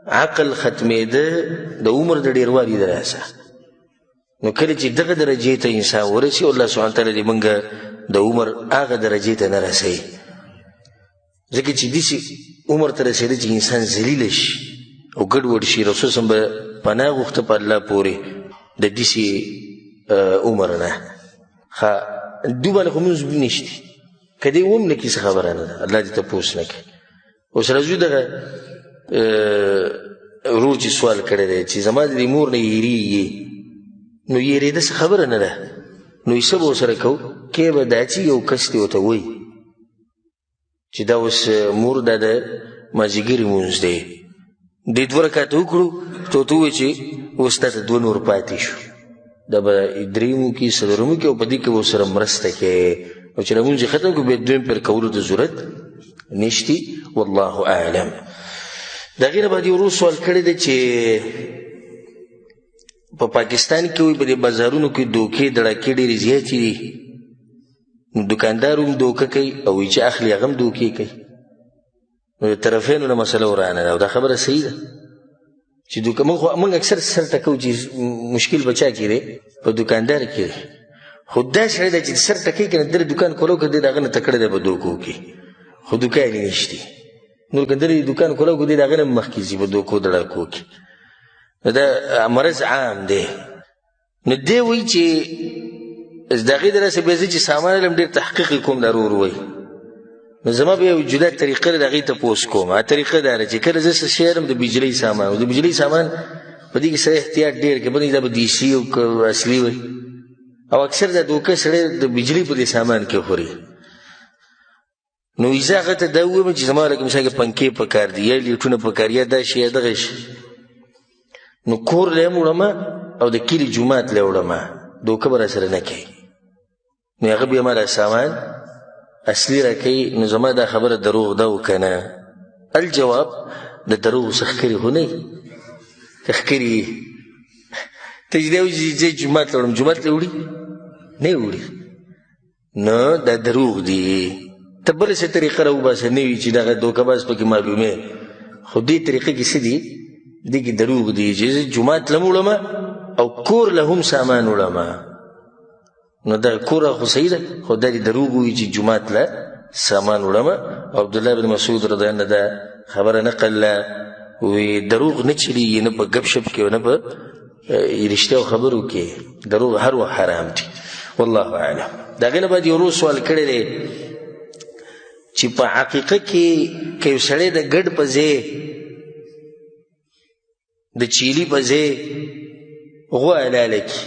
عقل ختمېده د عمر د ډېروالي د لاسه. نو کله چې دغه درجې ته انسان ورسي، الله سبحانه تعالی دې موږ د عمر هغه درجې ته نه رسوي، ځکه چې داسې عمر ته رسېده چې انسان ذلیله شي او ګډوډ شي. رسول صلی الله علیه وسلم پناه غوښته په الله پورې د داسې عمر نه. دوی باندې خو مونځ نشته، که دې وم نه کي څه خبره نه ده، الله دې تپوس نه کوي. اوس راځو دغه ورور چې سوال کړی دی چې زما د دې مور نه یېرېږي، نو یېرېده څه خبره نه ده، نو یې څه به ورسره کوو؟ کې به دا چې یو کس دې ورته وایي چې دا اوس مور دا د مازدیګر لمونځ دی، دې 2 رکعته وکړو، ته ورته ووایي چې اوس تا ته 2 نور پاتې شو، دا به 3 مو کې څلورمو کې او په دې کې به ورسره مرسته کوې، او چې لمونځ یې ختم کړو بیا دویم پیر کولو ته ضرورت نشته. والله اعلم. د هغې نه بعد یو ورور سوال کړی دی چې په پاکستان کې وایي په دې بازارونو کې دوکې دړکې ډېرې زیاتې دي، نو دوکاندار هم دوکه کوي او وایي چې اخلي هغه هم دوکې کوي. نو د طرفینو نه مسله ورانه ده، او دا خبره صحیح ده چې دوکه موږ اکثر سر ټکوو چې مشکل به چا کې دی؟ په دوکاندار کې دی. خو دا سړی دی چې سر ټکوي که نه د دوکان کولو که دی د هغه نه تکړه دی په دوکو کې، خو دوکان یې نشته. نور که د دوکان کولو که دی د هغه نه مخکې ځي په دوکو دړکو کې. نو دا مرض عام دی. نو دی وایي چې د هغې دلاسه بیا زه چې سامان علم ډېر تحقیق کوم دا ورور وایي، نو زما بیا یو جدا طریقه د هغې تپوس کوم. هغه طریقه دا ده چې کله زه څه شی علم د بجلۍ سامان، او د بجلۍ سامان په دې کې سړی احتیاط ډېر کوي، بلې دا به دیسي او که اصلي وي، او اکثر دا دوکه سړی د بجلۍ په دې سامان کې خوري. نو زه هغه ته دا ووایم چې زما لکه مثال کې پنکې پکار دي یا لیټونه پکار یا دا شی یا دغه شي، نو کور له یې هم وړمه او د کلي جومات له یې وړمه، دوکه به راسره نه کوي. نو هغه بیا ما دا سامان اصلي راکوي. نو زما دا خبره دروغ ده او که نه؟ الجواب د دروغ څه ښکرې خو نه وي، که ښکرې وي ته چې دی وایي چې جومات له وړم، جومات له وړي نه وړي، نو دا دروغ دي. ته بله څه طریقه راوباسه نه وي چې دغه دوکه باز پکې معلومې، خو دې طریقې کې څه دي؟ دې کې دروغ دي چې زه جومات له هم وړمه او کور له هم سامان وړمه. نو دا کور خو صحیح ده، خو دا دې دروغ وایي چې جومات له سامان وړمه. او عبدالله بن مسعود رضی الله عنه دا خبره نقل له، وی دروغ نه چلیږي نه په ګپ شپ کې او نه په رښتیاو خبرو کې، دروغ هر وخت حرام دي. والله اعلم. د هغې نه بعد یو ورور سوال کړی دی چې په عقیقه کې که یو سړی د ګډ په ځای د چیلي په ځای غوا حلاله کړي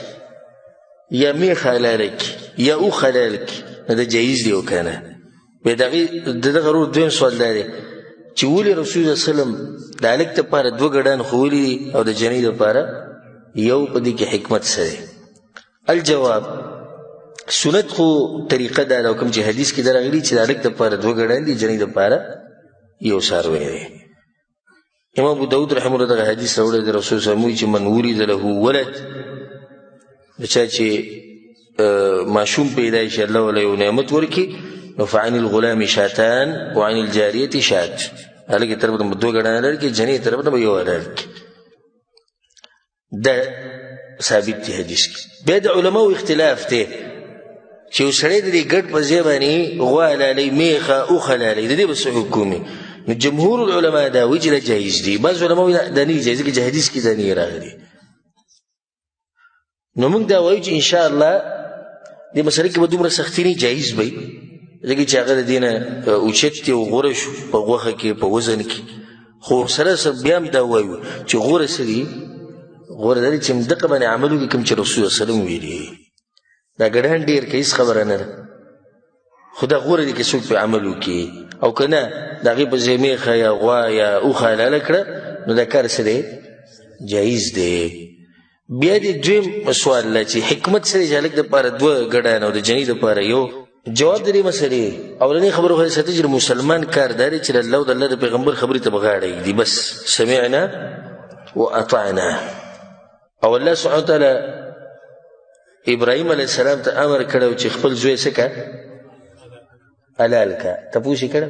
یا میخ حلاله کړي یا اوښ حلاله کړي، نو دا جایز دی او که نه؟ بیا د دغه ورور دویم سوال دا دی چې ولې رسول الله صلی الله علیه وسلم د هلک دپاره 2 ګډان ښوولي دي او د جنۍ دپاره یو؟ په دې کې حکمت څه دی؟ الجواب سنت خو طریقه دا ده، کوم چې حدیث کې دا راغلي چې د هلک دپاره 2 ګډان دي، جنۍ دپاره یو څاروی دی. امام ابو داود رحمه الله دغه حدیث راوړی دی، رسول صلی الله علیه وسلم چې من ولد له ولد، د چا چې ماشوم پیدا شي الله وله یو نعمت ورکړي، نو فعن الغلام شاتان وعن الجاریة شات، هلکې طرف ته به 2 ګډان لرکړي، جنۍ طرف ته به یو لرکړي. دا ثابت دی حدیث کې. بیا د علماو اختلاف دی چې یو سړی د دې ګډ په ځای باندې غوا حلالوي، میخه اوښ حلالوي، د دې به څه حکم وي؟ نو جمهور العلماء دا وایي چې دا جایز دي. بعض علماء وایي دا نه جایز، ځکه چې حدیث کې دا نه راغلي. نو موږ دا وایو چې انشاءالله دې مسله کې به دومره سختي نه، جایز به وي، ځکه چې هغه د دې نه اوچت دی او غوره شو په غوښه کې په وزن کې. خو سره بیا هم دا وایو چې غوره څه دي؟ غوره دا دی چې همدغه باندې عمل وکړي کوم چې رسول الله صلی الله علیه وسلم ویلي. دا ګډان ډېر که هېڅ خبره نه ده، خو دا غوره دی که څوک پرې عمل وکړي، او که نه د هغې په ځای میخه یا غوا یا اوښه حلاله کړه، نو دا کار څه دی جایز دی. بیا دې دویم سوال لا چې حکمت سره چې هلک دپاره دوه ګډان او د جنۍ دپاره یو جواب د دې مسلې اولنۍ خبرو خو ساتي چې مسلمان کار دا دی چې د الله او د الله د پیغمبر خبرې ته به غاړه ږدي بس سمعنا واطعنا. او الله سبحانه وتعالی ابراهیم علیه السلام ته امر کړی چې خپل زوی څه که حلال که. تپوس یې کړی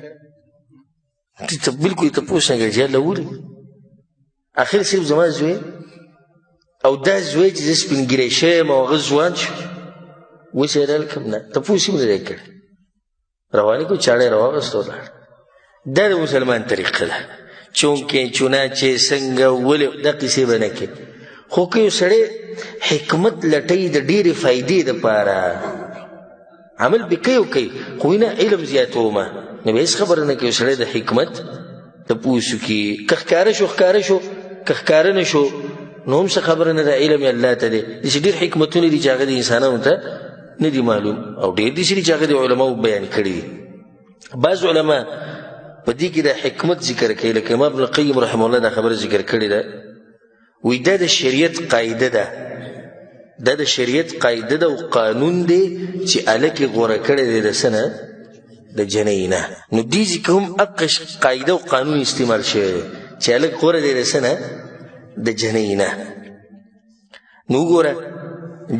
بلکل یې تپوس نه کړی چې الله ولې اخر صرف زما زوی او دا زوی چې زه سپین ږیری شوی یم او هغه ځوان شو اوس یې حلال کړم نه تپوس یې هم نه دی کړی روانې کړو چاړه یې راواغسته ولاړ. دا د مسلمان طریقه ده چونکې چوناچې څنګه ولې دا کیسې به نه کوي. خو که یو سړی حکمت لټوي د ډېرې فایدې دپاره عمل به کوي او کوي خو نه علم زیاتومه نو به هېڅ خبره نه کوي. یو سړی د حکمت تپوس وکړي که ښکاره شو ښکاره شو که ښکاره نه شو نو هم څه خبره نه ده علم یې الله ته دی. داسې ډېر حکمتونه دي چې هغه د انسانانو ته نه دي معلوم او ډېر داسې دي چې هغه د علماو بیان کړي دي. بعض علما په دې کې د حکمت ذکر کوي لکه امام ابن القیم رحمه الله دا خبره ذکر کړې ده وایي دا د شریعت قاعده ده دا د شریعت قاعده ده او قانون دی چې هلک یې غوره کړی دی د څه نه د جنۍ نه. نو دې ځای کې هم هغه قاعده او قانون استعمال شوی دی چې هلک غوره دی د څه نه د جنۍ نه. نو وګوره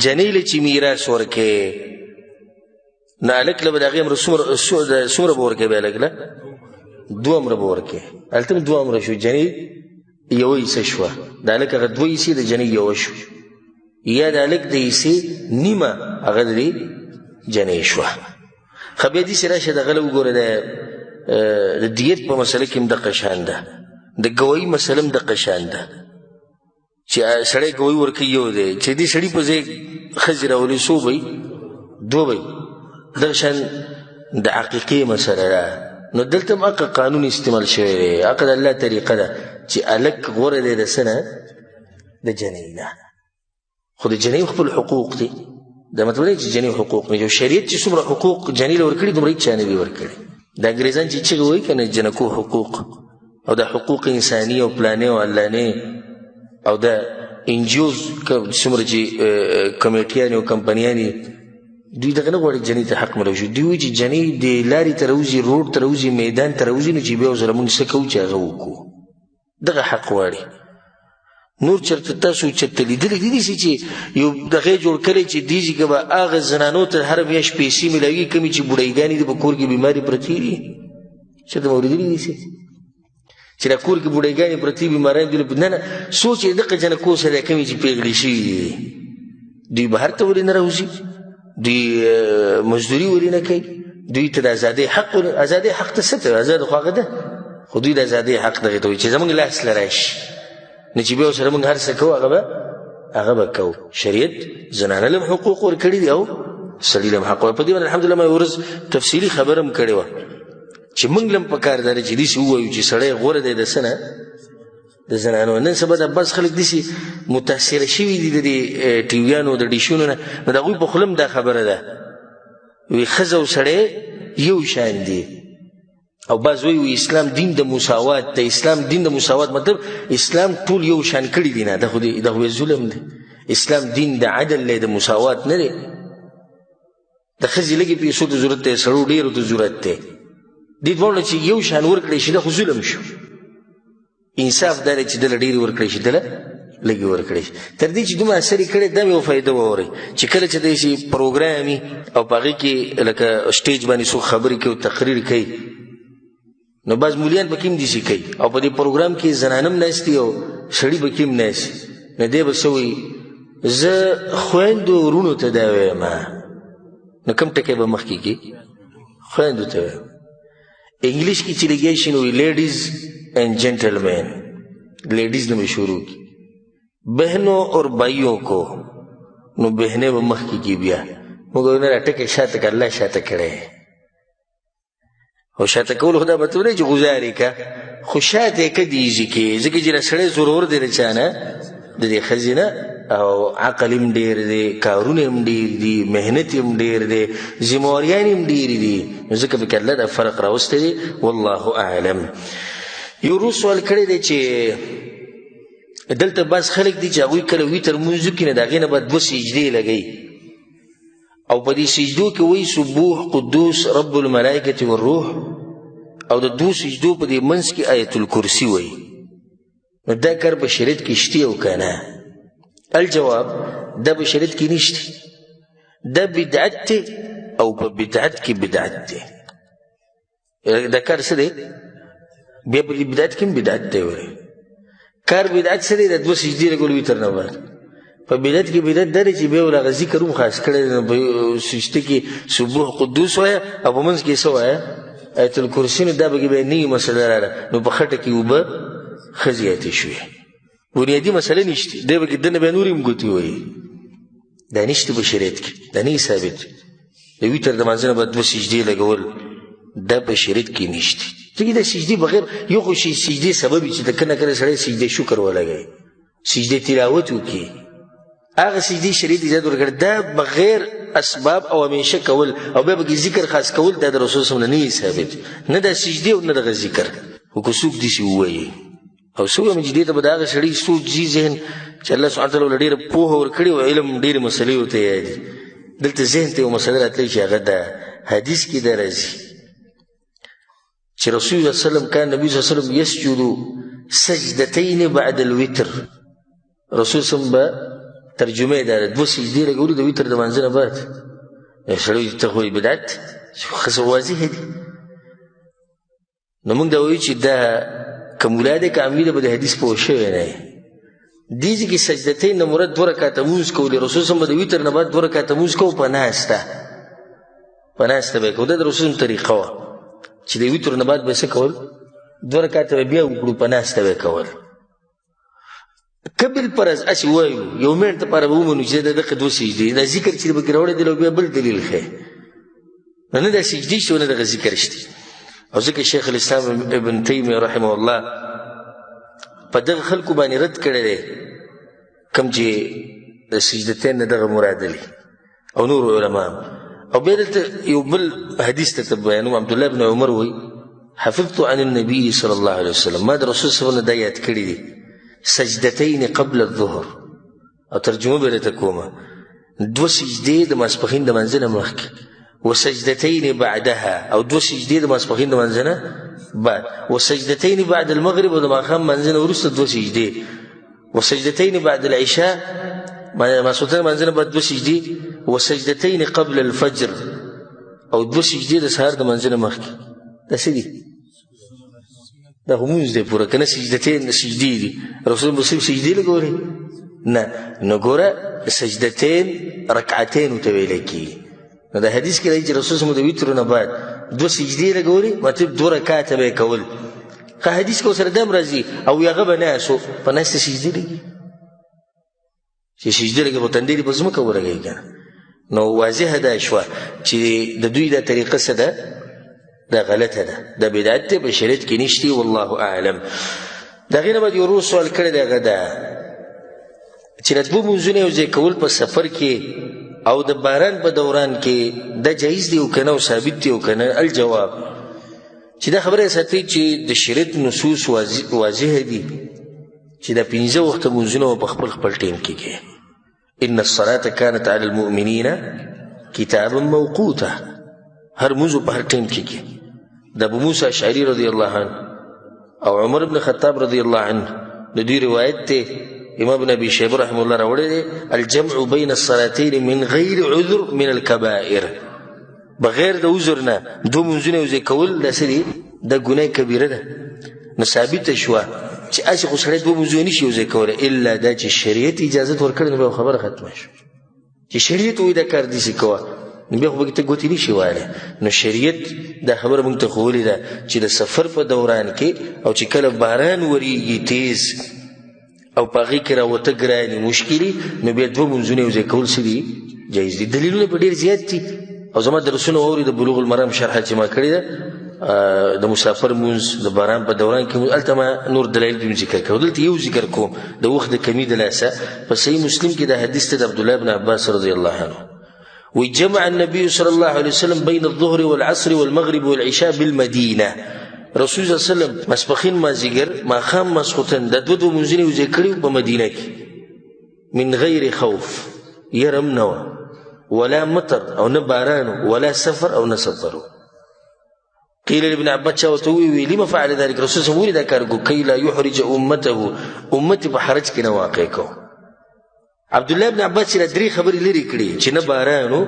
جنۍ له چې میراث ورکوې نو هلک له به د هغې امره څومره به ورکوې بیا هلک له 2 امره به ورکوې. هلته هم 2 امره شو جنۍ یوه حصه شوه د هلک هغه 2 حصې د جنۍ یوه شو یا د هلک د حصې نیمه هغه د جنۍ شوه. ښه بیا داسې راشه دغه له وګوره د دیت په مسله کې هم دقه شان ده د ګوایي مسله هم دقه شان ده چې سړی ګوایي ورکوي یو دی چې دې سړي په ځای ښځې راولي څو به وي 2 به وي دغه شان د عقیقې مسله ده. نو دلته هم هغه قانون استعمال شوی دی هغه د الله طریقه ده چې هلک غوره دی د څه نه د جنۍ نه. خو د جنۍ خپل حقوق دي دا مطلب دی چې جنۍ حقوق نه شریعت چې څومره حقوق جنۍ له ورکړي دومره هېچا نه دي ورکړي. د انګریزان چې چغې وایي که نه جنکو حقوق او د حقوق انساني او پلانې او علانې او د انجیوز څومره چې کمیټیانې او کمپنیانې دوی دغه نه غواړي جنۍ ته حق ملو شي. دوی وایي چې جنۍ د لارې ته راوځي روډ ته راوځي میدان ته راوځي نو چې بیا ورسره مونږ څه کوو چې هغه وکړو دغه حق غواړي. نور چېرته تاسو چېرته لیدلي دي داسې چې یو دغه جوړ کړی چې دې ځای کې به هغه زنانو ته هره میاشت پیسې میلاوي کمې چې بوډۍ دي په کور کې بیمارې پرتې دي چېرته مو اورېدلي داسې چې دا کور کې بوډۍ پرتې بیماران دي نه نه سوچ یې دغه جنکو سره کمې چې پېغلې شوي دي دوی بهر ته ولې نه راوځي دوی مزدوري ولې نه کوي دوی ته د ازادۍ حق ازادۍ حق ته څه ته ازاد خو هغه ده خو دوی د ازادۍ حق دغې ته وایي چې زموږ لاس له راشي نو چې بیا ورسره موږ هر څه کوو هغه به کوو. شریعت زنانه له هم حقوق ورکړي دي او سړي له هم حق په دې باندې الحمدلله ما یو ورځ تفصیلي خبره هم کړې وه چې موږ له هم پکار ده چې داسې ووایو چې سړی غوره دی د څه نه د زنانو. نن سبا د بس خلک داسې متاثره شوي دي د دې ټیویانو د ډیشونو نه نو د هغوی په خوله هم دا خبره ده وایي ښځه او سړی یو شان دي او بعض وایي اسلام دین د مساوات دی. اسلام دین د مساوات مطلب اسلام ټول یو شان کړي دي نه دا خو ظلم دی. اسلام دین د عدل دی د مساوات نه دی. د ښځې لږې پیسو ته ضرورت دی سړو ډېرو ته ضرورت دی دې دواړو چې یو شان ورکړی شي دا خو ظلم شو. انصاف دا دی چې دله ډېرې ورکړی شي دله لږې ورکړی شي. تر دې چې دومره اثر یې کړی دا مې یوه فایده واورئ چې کله چې داسې پروګرام وي او په هغې کې لکه سټیج باندې څوک خبرې کوي او تقریر کوي نو بعض مولیان پکې هم داسې کوي او په دې پروګرام کې زنانه هم ناستي او سړي پکې هم ناستي نو دی به څه وایي زه خویندو وروڼو ته دا وایم نو کوم ټکی به مخکې کې خویندو ته وایم. انګلیش کې چې لګیا شي نو وایي لیډیز اینڈ جینٹلمین لیڈیز نه به شروع کی بہنوں اور بھائیوں کو نو بہنې به مخکې کې بیا موږ نه را ټکی شاته که الله شاته کړی او شاته کول خو دا مطلب دی چې ګزار یې که خو شاته یې که دیږي کې ځکه چې دا سړی ضرور دی د چا نه د دې ښځې نه او عقل هم ډېر دی کارونه هم ډېر دي محنت هم ډېر دی ذمهواریان هم ډېرې دي نو ځکه پکې الله دا فرق راوستی دی والله اعلم. یو ورو سوال کړی دی چې دلته بعض خلک دي چې هغوی کله ویتر لمونځ وکړي نو د هغې نه به 2 سجدې لګوي او په دې سجدو کې وایي سبوح قدوس رب الملائکة والروح او د 2 سجدو په دې منځ کې آیت الکرسي وایي نو دا کار په شریعت کې شته او که نه؟ الجواب دا په شریعت کې نشته دا بدعت دی او په بدعت کې بدعت دی دا کار څه دی بیا په دې بدعت کې هم بدعت دی وایي کار بدعت څه دی د 2 سجدې لګول ویتر نه بعد په بدعت کې بدعت دا دی چې بیا ول هغه ذکر هم خاص کړی نو په سجده کې سبوح قدوس وایه او په منځ کې څه وایه آیت الکرسي نو دا به بیا نوي مسله راغله نو په خټه کې اوبه ښه زیاتې شوې بنیادي مسله نشته دی به کې دنه بیا نورې هم ګوتې وایي دا نشته په شریعت کې دا نه ثابت د ویتر د لمانځه نه به 2 سجدې لګول دا په شریعت کې نشته ځکه دا سجدې بغیر یو خو شي سجدې سبب چې د کله کله سړی سجدې شکر ولګوي سجدې تلاوت وکړي هغه سجدې شریعت اجازه ورکړې دا بغیر اسباب او همیشه کول او بیا به ذکر خاص کول دا د رسول صلی الله علیه وسلم نه ثابت نه دا سجدې او نه دغه ذکر خو که څوک داسې ووایي او څه وایم چې دې ته به د هغه سړي سوچ ځي ذهن چې الله سبحانه وتعالی له ډېره پوهه ورکړې او علم ډېرې مسلې ورته یادي دلته ذهن ته یو مسله راتلی چې هغه د حدیث کې دا راځي چې رسول الله صلی الله علیه وسلم کان نبی صلی الله علیه وسلم یسجد سجدتین بعد الوتر رسول صلی الله علیه وسلم به ترجمه دا 2 سجدې لګولي د وتر د لمانځه نه بعد سړی ته خو بدعت خو واضح دي نو موږ دا وایو چې دا که مولا دی که عمي دی به د حدیث پوه شوی نه یې دې ځای کې سجدتین نه مراد 2 رکعته لمونځ کولې رسول صلی الله علیه وسلم به د وتر نه بعد 2 رکعته لمونځ کوو په ناسته به یې کوو دا د رسول طریقه وه چې د وتر نه بعد به څه کول 2 رکعته به بیا وکړو په ناسته به یې کول که بالفرض اسې وایو یو منټ دپاره به ومنو چې د دغه 2 سجدې دا ذکر چې پکې راوړی دی بیا بل دلیل ښیي نو نه دا سجدې شته نه دغه ذکر شته او ځکه شیخ الاسلام ابن تیمیه رحمه الله په دغه خلکو باندې رد کړی دی کوم چې د سجدتین نه دغه مراد دی او نور علما او بیا دلته یو بل حدیث ته بیانوم عبدالله بن عمر وایي حفظت عن النبي صلی الله علیه وسلم ما د رسول صلی الله علیه وسلم دا یاد کړي دي سجدتین قبل الظهر او ترجمه به درته کومه 2 سجدې د ماسپښین د لمانځه نه مخکې وسجدتين بعدها او 2 سجدې د ماسپښین د لمانځه نه بعد وسجدتين بعد المغرب او د ماښام لمانځه نه وروسته 2 سجدې وسجدتين بعد العشاء ماسپښین لمانځه نه بعد 2 سجدې وسجدتين قبل الفجر او 2 سجدې د سهار د لمانځه نه مخکې دا څه دي دا خو مونځ دی پوره که نه سجدې دي رسول الله صرف سجدې لګولې نه نو ګوره سجدتين رکعتین ورته ویلی کېږي نو دا حدیث کې راځي چې رسول الله د وتر نه بعد 2 سجدې لګولې مطلب 2 رکعاته به یې کول که حدیث کې ورسره دا هم راځي او هغه به ناسو په ناسته سجدې لګي چې سجدې لګي په تندې دې په ځمکه ولګوي که نه نو واضحه دا شوه چې د دوی دا طریقه څه ده دا غلطه ده دا بدعت دی په شریعت کې نشته والله اعلم د هغې نه بعد یو ورو سوال کړی دی هغه ده چې د 2 لمونځونه یو ځای کول په سفر کې او د باران په دوران کې دا جایز دی او که نه او ثابت دی او که نه الجواب چې دا خبره ساتئ چې د شریعت نصوص واضح دي چې دا 5 وخته لمونځونه په خپل ټیم کې کوي ان الصلاة كانت على المؤمنين كتابا موقوتا هر لمونځ په هر ټیم کې کوي د ابو موسی اشعري رضی الله عنه او عمر بن خطاب رضی الله عنه د دوی روایت ته امام ابن ابي شيبه رحمه الله راوړی دی الجمع بين الصلاتين من غير عذر من الكبائر بغیر د عذر نه 2 لمونځونه یو ځای کول دا څه دي دا ګناه کبیره ده نو ثابته شوه چې هسې خو سړی 2 لمونځونه نشي یو ځای کولی الا دا چې شریعت اجازت ورکړی نو بیا خبره ختمه شوه چې شریعت وایي دا کار داسې کوه نو بیا خو پکې ته ګوتې نشي وایلی نو شریعت دا خبره موږ ته ښوولې ده چې د سفر په دوران کې او چې کله باران وریږي تیز او په هغې کې راوته ګرانې مشکلې نو بیا 2 لمونځونه یو ځای کول څه دي جایز دي دلیلونه په ډېر زیات دي او زما درسونه واوري د بلوغ المرام شرحه چې ما کړې ده د مسافر لمونځ د باران په دوران کې هلته ما نور دلایل به ذکر کوم دلته یو ذکر کوم د وخت د کمي د لاسه په صحیح مسلم کې دا حدیث ته د عبدالله بن عباس رضی الله عنه وجمع النبي صلى الله عليه وسلم بين الظهر والعصر والمغرب والعشاء بالمدينة رسول صلی الله علیه وسلم ماسپښین مازدیګر ماښام ماسخوتن دا دوه لمونځونه یو ځای کړي په مدینه کې من غیر خوف یره هم نه وه ولا مطر او نه باران ولا سفر او نه سفر. قیل لابن عباس چا ورته وویل لما فعل ذلك رسول صلی الله علیه وسلم ولې دا کار وکړو کی لا یحرج امته امت په حرج کې نه واقع کو. عبدالله بن عباس چې درې خبرې لرې کړي چې نه بارانو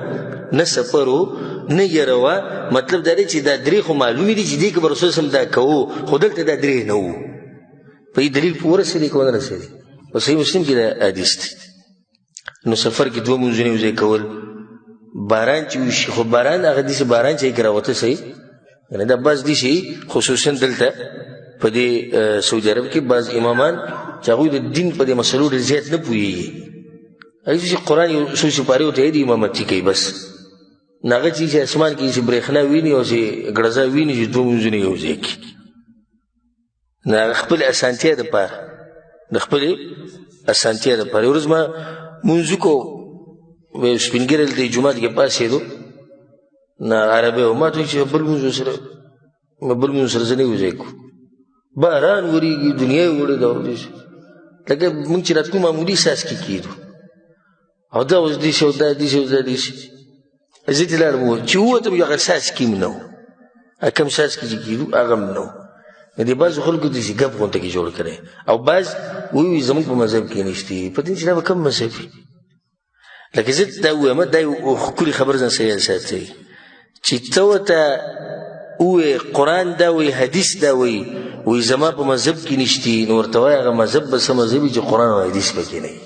نه سفرو نه یره وه مطلب دا دی چې دا درې خو معلومې دي چې دې کې به رسول صلی الله علیه وسلم دا کوو خو دلته دا درې نه وو. په دې دلیل په ورسېدې که ونه رسېدې په صحیح مسلم کې دا حدیث دی. نو سفر کې دوه لمونځونه یو ځای کول باران چې وشي خو باران هغه داسې باران چې راوته صحیح یعنې دا بعض دي شي خصوصا دلته په دې سعودي عرب کې بعض امامان چې هغوی د دین په دې مسلو ډېر زیات نه پوهېږي هغوی چې قرآن یو څو سپارې ورته د امامتي کوي بس نو هغه چې اسمان کې چې برېښنا ویني او چې ګړزه ویني چې دوه لمونځونه یو ځای کړي نو هغه خپل اسانتیا دپاره د خپلې اسانتیا دپاره. یو ورځ ما لمونځ وکړو سپین ږیری دلته جومات کې پاڅېدو نه عربی و ما ته وایي چې بل لمونځ سره زه نه یو ځای کړو باران ورېږي دنیا یې وړې ده لکه مونږ چې راتلو معمولي ساس کې کېدو او دا اوس داسې او دا داسې او دا داسې زه ترې لاړم چې ووتم هغه ساس کې هم نه و کم ساس کې چې کېدو هغه هم نه و. د دې بعضو خلکو داسې ګپ غونته کې جوړ کړی او بعض وایي زموږ په مذهب کې نشته پته نه چې دا به کوم مذهب وي. لکه زه دا ووایم دا یو ښکلې خبر ځان سره یاد ساتئ چې ته ورته ووایې قرآن دا وایي حدیث دا وایي زما په مذهب کې نشتي نو ورته وایي هغه مذهب به څه مذهب وي چې قرآن او حدیث پکې نه وي.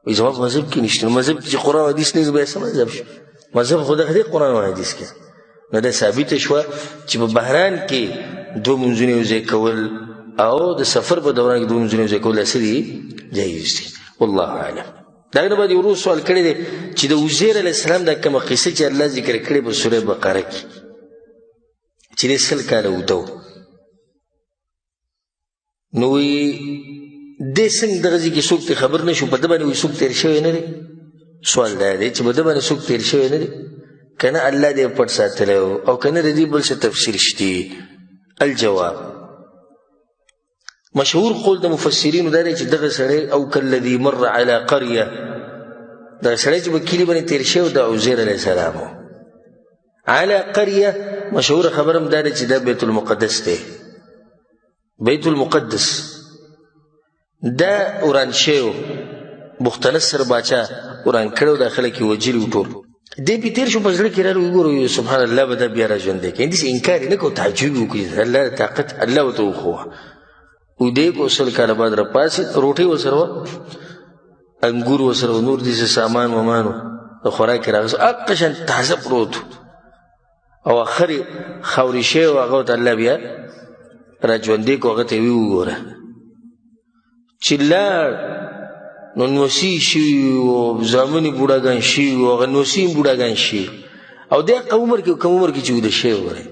وایي زما په مذهب کې نشته نو مذهب کې چې قرآن او حدیث نه وي بیا څه مذهب شو مذهب خو دغه دی قرآن او حدیث کې. نو دا ثابته شوه چې په بحران کې دوه لمونځونه یو ځای کول او د سفر په دوران کې دوه لمونځونه یو ځای کول دا څه دي جایز دي والله اعلم. دا نه باید ورو سوال کړی دی چې د عزیر علیه السلام دا کومه قصه چې الله ذکر کړې په سوره بقره کې چې دی 100 کاله اوده و نو وایي دې څنګه دغه ځای کې څوک ته خبر نه شو په ده باندې وایي څوک تېر شوی نه دی. سوال دا دی چې په ده باندې څوک تېر شوی نه دی که نه الله دې پټ ساتلی او که نه د دې بل څه تفسیر شتي. الجواب مشهور قول د مفسرینو دا دی چې دغه سړی او کالذي مر علی قریه دغه سړی چې په کلي باندې تېر شوی د عزیر علیه السلام و. علی قریه مشهوره خبره هم دا دی چې دا بیت المقدس دی. بیت المقدس دا وران شوی بختنصر باچا وران کړی دا خلک یې وجلي ټول دی پې تېر شو په زړه کې راغلی وګورو سبحان الله به دا بیا را ژوندی کوي داسې انکار یې نه کوو تعجب یې وکړي الله طاقت الله ورته وښوه ودې کو 100 کاله بعد راپاڅېد روټۍ ورسره وه انګور ورسره نور داسې سامان ومانو د خوراک یې راغوست هغه شان تازه پروت او اخر یې خاورې شوی و هغه ورته الله بیا را ژوندی کو هغه ته یې وګوره چې لاړ نو نوسي شوي و زامن یې بوډاګان شوي و هغه نوسي هم بوډاګان شوي او دی کم عمر کې چې ویده شوی وګورئ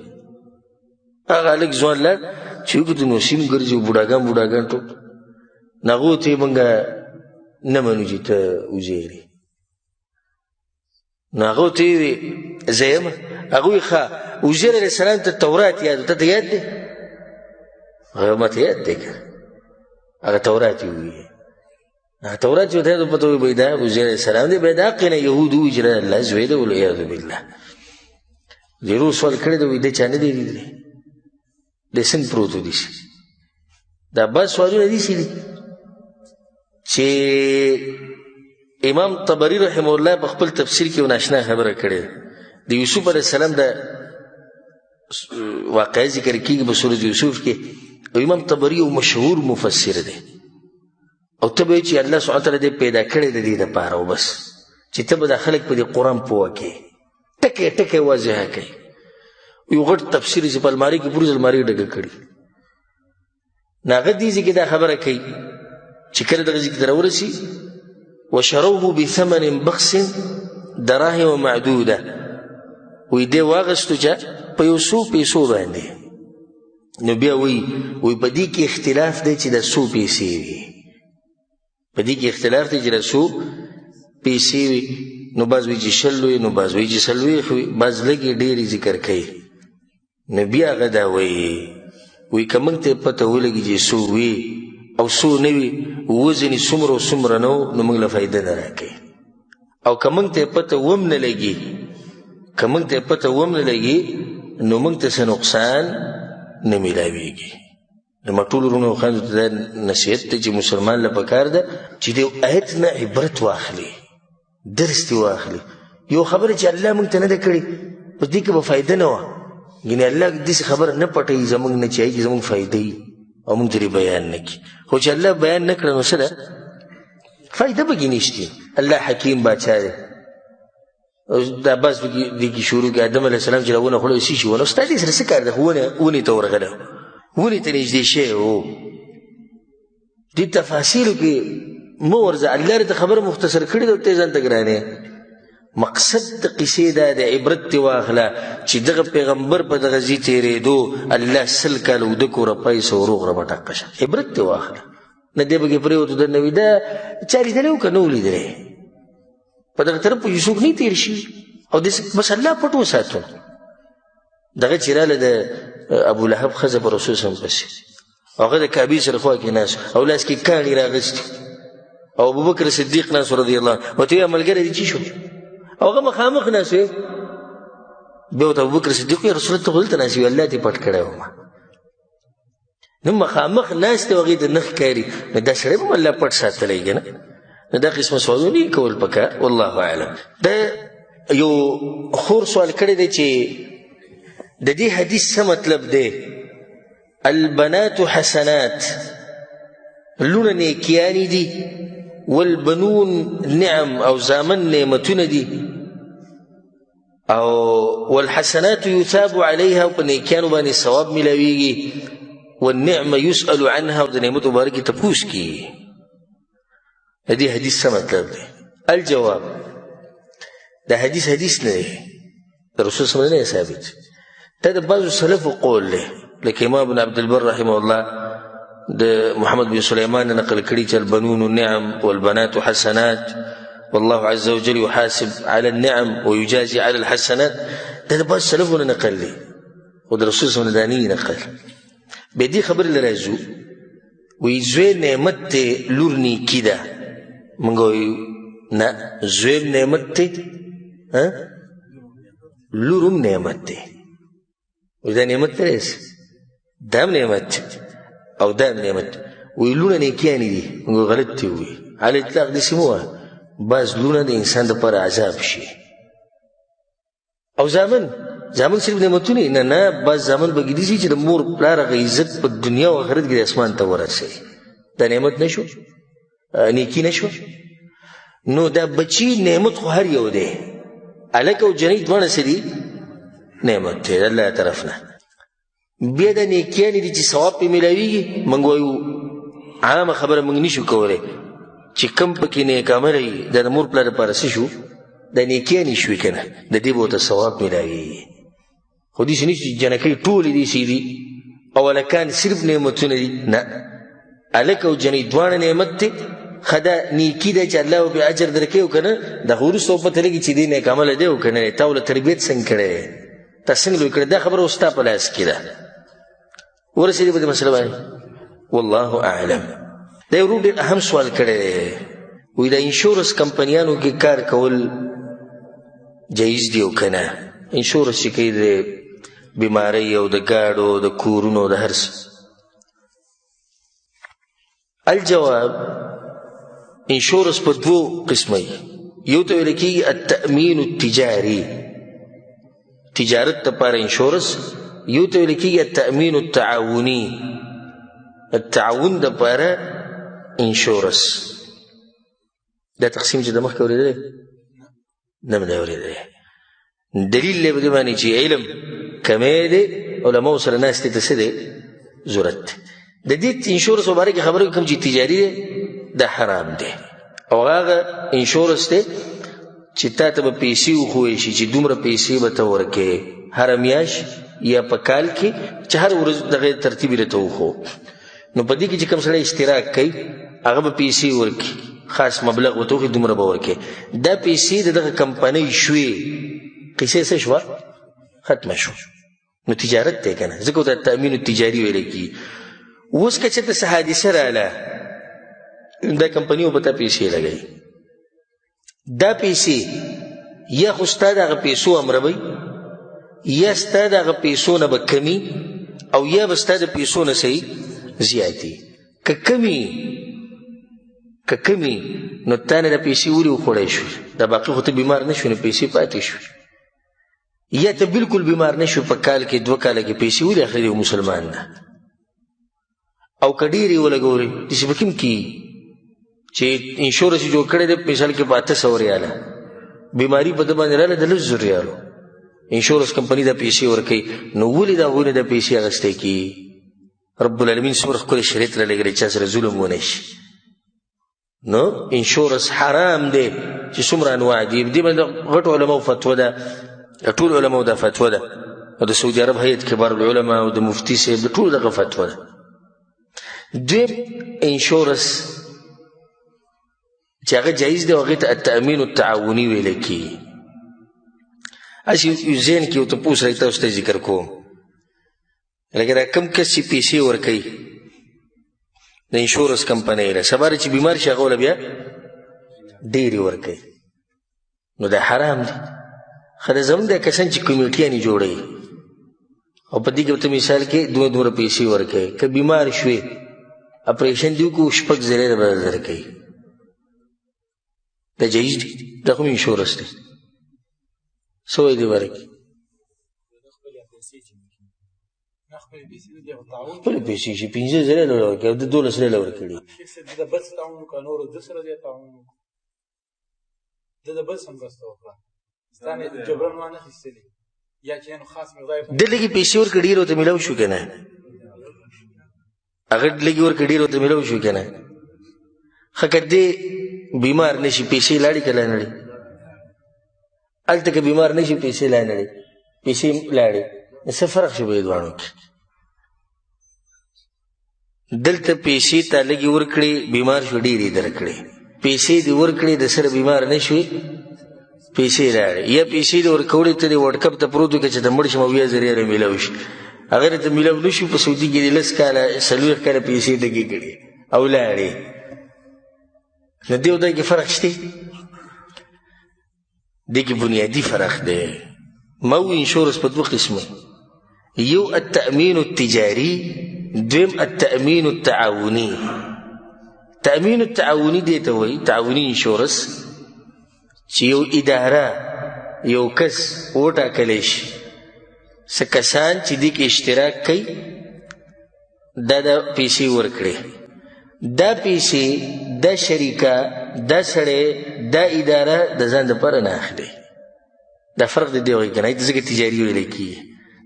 هغه هلک ځوان لاړ چې وکړو نوسي هم ګرځي و بوډاګان ټول نو هغو ته یې مونږ نه منو چې ته عزیر یې نو هغو ته یې ویې زه یم هغه وایي ښه عزیر علیه السلام ته تورات یاد و ته ته یاد دی هغه ما ته یاد دی که هغه تورات یې ووایي تورات چې ورته یاد پته وایي دا عزیر علیه السلام دی بیا د حقې نه یهود ووایي چې الله زوی دی والعیاذ بالله. ډېرو سوال کړی دی وایي دی چا نه دی لیدلی دی څنګه پروت و داسې دا بعض سوالونه داسې دي چې امام طبري رحمه الله په خپل تفسیر کې یو ناشنا خبره کړې د یوسف علیه السلام د واقعه ذکر کېږي په سورة یوسف کې او امام طبري یو مشهور مفسر دی او ته به چې الله سبحانه وتعالی دې پیدا کړی د دې دپاره او بس چې ته به دا خلک په دې قرآن پوه کړې ټکی ټکی واضحه کوي یو غټ تفسیر چې په المارۍ کې پوره المارۍ ډکه کړي نو هغه دې ځای کې دا خبره کوي چې کله دغه ځای کې ته راورسي وشروه بثمن بخس دراهم معدوده وایي دې واغستو چې په یو څو پیسو باندې نو بیا وایي په دې کې اختلاف دی چې د څو پیسې وي په دې کې اختلاف دی چې د څو پیسې وي نو بعض وایي چې 100 وي نو بعض وایي چې 40 وي بعض لږې ډېرې ذکر کوي نو بیا هغه دا وایي وی که موږ ته پته ولګي چې څو وي او څو نه وي وزن یې څومره او څومره نه و نو موږ له فایده نه راکوي او که موږ ته پته وم نه لګي نو موږ ته څه نقصان نه میلاویږي. نو ما ټولو وروڼو او خویندو ته دا نصیحت دی چې مسلمان له پکار ده چې د آیت نه عبرت واخلي، درس دې واخلي. یو خبره چې الله موږ ته نه ده کړې په دې کې به فایده نه وه، یعنې الله داسې خبره نه پټوي زموږ نه چې هغې کې زموږ فایده وي او موږ ترې بیان نه کړي. خو چې الله بیان نه کړه نو څه ده؟ فایده پکې نشته. الله حکیم باچا دی. دا بس دې کې شروع کړي آدم علیه السلام چې ونه خوړه څه شي ونه ستا دې سره څه کار دی؟ خو ونې ته ورغلی ونې ته نږدې شوی و. دې تفاصیلو کې مه ورځه. الله راته خبره مختصر کړې ده او ته ځان ته ګرانې. مقصد د قصې دا د عبرت دې واخله چې دغه پیغمبر په دغه ځي تېرېدو الله 100 کاله اوده کوره پیسه وروغ ربټکه شه. عبرت دې واخله. نه دې پکې پرېوتو درنه وي دا چا لیدلی و که نه و لیدلی؟ په دغه طرف پکې څوک نه تېر شي او داسې بس الله پټ وساتو. دغه چې راله د ابولهب ښځه په رسول صلی الله علیه وسلم پسې هغه د کعبې سره خوا کې ناست او لاس کې کاڼي راغستې او ابوبکر صدیق ناست رضی الله عنه. ورته ویې ملګری دې څه شو؟ او هغه مخامخ ناست وی. بیا ورته ابوبکر صدیق ویې رسول الله ته خو دلته ناست وي الله دې پټ کړی وم. نو مخامخ ناست دی او هغې ته نه ښکاري نو دا سړی به هم الله پټ ساتلی که نه؟ نو دا قسمه سوالونه یې کول پکار. والله اعلم. دا یو خور سوال کړی دی چې د دې حدیث څه مطلب دی؟ البنات حسنات، لونه نیکیانی دي، والبنون نعم او زامن نعمتونه دي، او والحسنات يثاب عليها او په نیکیانو باندې ثواب ملاویږي، والنعمه يسأل عنها او د نعمت مبارکې تپوس کیږي. د دې حدیث څه مطلب دی؟ الجواب دا حدیث نه دی، د رسول صلی الله علیه وسلم نه ثابت. دا د بعضو سلفو قول دی، لکه امام ابن عبدالبر رحمه الله د محمد بن سليمان نقل کړي چې البنون نعم والبنات حسنات والله عز وجل يحاسب على النعم ويجازي على الحسنات. دا د بعضو سلفو نه نقل دی خو د رسول صلی الله علیه وسلم نه نقل. به دې خبرې له راځو وایي زوی نعمت دی لور نیکي ده. موږ وایو نه، زوی نعمت دی لور هم نعمت دی. دا نعمت دی دا هم نعمت او دا هم نعمت. وایي لونه نیکیانې دي. موږ غلط دی وایي على اطلاق داسې مه وایه. بعض لونه د انسان دپاره عذاب شي. او زامن صرف نعمتونه نه، بعض زامن به کېدای شي چې د مور پلار هغه عزت په دنیا او آخرت کې د اسمان ته ورسوي. دا نعمت نه شو؟ نیکي نه شو؟ نو دا بچی نعمت خو هر یو دی. هلک او جنۍ دواړه څه دي؟ نعمت دی د الله طرف نه. بیا دا نیکیانې دي چې ثواب پرې میلاویږي. موږ وایو عامه خبره موږ نشو کولی چې کم پکې نیک عمله وي دا د مور پلار لپاره څه شو؟ دا نیکیانې شوي که نه، د دې به ورته ثواب میلاویږي. خو داسې نه چې جنکۍ ټولې داسې دي او هلکان صرف نعمتونه دي. نه، هلک او جنۍ دواړه نعمت دی. ښه دا نیکي ده چې الله به پرې اجر درکوي او که نه د هغه وروسته به پته لګي چې دې نیک عمله دی او که نه دی. تا ول تربیت څنګه کړی دی، تا څنګه لوی کړی، دا خبره اوس ستا په لاس کې ده. ورسېدې په دې مسله باندې؟ والله اعلم. دا یو ورور ډېر اهم سوال کړی دی. وایي د انشورنس کمپنیانو کې کار کول جایز دی او که نه؟ انشورنس چې کوي د بیمارۍ او د ګاډو د کورونو د هر څه. الجواب انشورنس په دوو قسمه یو ته ویل کېږي التأمین التجاري، تجارت دپاره انشورنس. یو ته ویل کېږي التأمین التعاوني، التعاون دپاره انشورنس. دا تقسیم چې د مخکې اورېدلی نه مې دی اورېدلی. دلیل دی په دې باندې چې علم کمی دی، علماو سره ناستې ته څه دی؟ ضرورت دی. د دې انشورنس په باره کې خبره کوم چې تجاري دی دا حرام دی. او هغه انشورنس دی چې تا ته به پیسې وښوی شي چې دومره پیسې به ته ورکوې هره میاشت یا په کال کې، چې هر ورځ دغه ترتیب یې راته وښو. نو په دې کې چې کوم سړی اشتراک کوي هغه به پیسې ورکړي، خاص مبلغ ورته وښي دومره به ورکوې. دا پیسې د دغه کمپنۍ شوې، قیسې څه شوه؟ ختمه شو. نو تجارت دی کنه ځکه ورته تأمین التجاري ویلی کیږي. اوس که چېرته څه حادثه راغله دا کمپني به تا پیسې لګوي، دا پیسې یا خو ستا د هغه پیسو امروي یا ستا د هغه پیسو نه به کمي او یا به ستا د پیسو نه صحیح زیاتي. که کمي نو تا نه د پیسې ولې وخوړی شو، دا باقي خو ته بیمار نه شو نو پیسې پاتې شو، یا ته بلکل بیمار نه شو په کال کې 2 کاله کې پیسې ولې اخلي یو مسلمان نه. او که ډېرې ولګولې داسې به کوم کېږي چې انشورنس یې جوړ کړی دی مثال کې په 800 ریاله بیماري په ده باندې راغله د 100 ریالو انشورنس کمپني دا پیسې ورکوي، نو ولې د هغوی نه دا پیسې اخیستی کېږي؟ رب العالمین څومره ښکلی شریعت رالیږلی چا سره ظلم ونه شي. نو انشورنس حرام دی چې څومره انواع دي. دې باندې غټو علماو فتوا ده، ټول علماو دا فتوا ده، او د سعودي عرب هیئت کبار العلماء او د مفتي صاحب د ټولو دغه فتوا ده. دویم انشورنس چې هغه جایز دی او هغې ته التأمین التعاوني ویلی کېږي. هسې یو ذهن کې یو تپوس راځي تاسو ته ذکر کوم، لکه دا کم کس چې پیسې ورکوي د انشورنس کمپنۍ له سبا چې بیمار شي هغه بیا ډېرې ورکوي، نو دا حرام دی. خو دا زموږ دا کسان چې کمیټیانې جوړوي او په دې کې ورته مثال کې دومره پیسې ورکوي، که بیمار شوې اپریشن دې وکړو 6 زره به درکوي، دا جایز دی؟ دا کوم انشورنس دی؟ څه وایي دې باره کې؟ خپلې پیسې چې 15 زره له ورکوي او د 12 زره له ورکړي د بل څه تعاون وکړه، نورو ده سره دې تعاون وکړه، ده د بل څه مرسته وکړه، ستا نه جبرن وانه اخیستلې یا چې نو خاص مقدار ده لږې پیسې ورکړي ډېر ورته میلاو شو که نه؟ هغه لږې ورکړي ډېر ورته میلاو شو که نه؟ ښه که دې بیمار نه شي پیسې لاړې که لا نړې؟ هلته که بیمار نه شي پیسې لا نړې، پیسې لاړې، څه فرق شي په دې دواړو کې؟ دلته پیسې تا لږې ورکړې بیمار شو ډېرې درکړې، پیسې دې ورکړې د سره بیمار نه شوې پیسې لاړې، یا پیسې دې ورکوړې ته دې وډکپ ته پروت وکړه چې ته مړ شم او بیا زر ریاله میلاو شي، هغه ته میلاو نه شو. په سعودي کې دې 10 کاله 40 کاله پیسې دګې کړې او لاړې، نو دې او دې کې فرق شته؟ دې کې بنیادي فرق دی. مو انشورنس په 2 قسمه، یو التأمین التجاري، دویم التأمین التعاوني. تأمین التعاوني دې ته وایي تعاوني انشورنس چې یو اداره یو کس وټاکلی شي، څه کسان چې دې کې اشتراک کوي دا پیسې ورکړي، دا پیسې دا شریکه دا سړی دا اداره د ځان دپاره نه اخلي. دا فرق د دې وایي که نه؟ ځکه تجاري ویلی کېږي،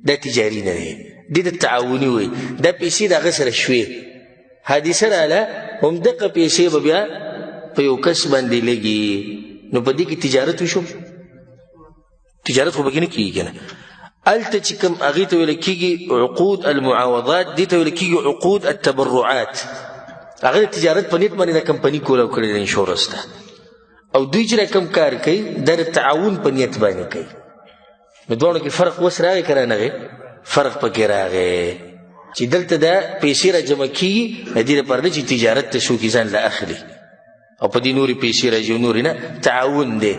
دا تجاري نه دی، دې ته تعاوني وایي. دا پیسې د هغه سره شوې، حادثه راغله همدغه پیسې به بیا په یو کس باندې لګي، نو په دې کې تجارت وشو؟ تجارت خو پکې نه کېږي که نه؟ هلته چې کوم هغې ته ویل کېږي عقود المعاوضات، دې ته ویل کېږي عقود التبرعات. هغه د تجارت په نیت باندې دا کمپني کولاو کړې ده انشورنس ته، او دوی چې کوم کار کوي دا د تعاون په نیت باندې کوي. نو دواړو کې فرق اوس راغی که رانغی؟ فرق پکې راغی چې دلته دا پیسې را جمع کېږي د دې لپاره نه چې تجارت ته څوک ځان له اخلي او په دې نورې پیسې راځي او نورې نه، تعاون دی.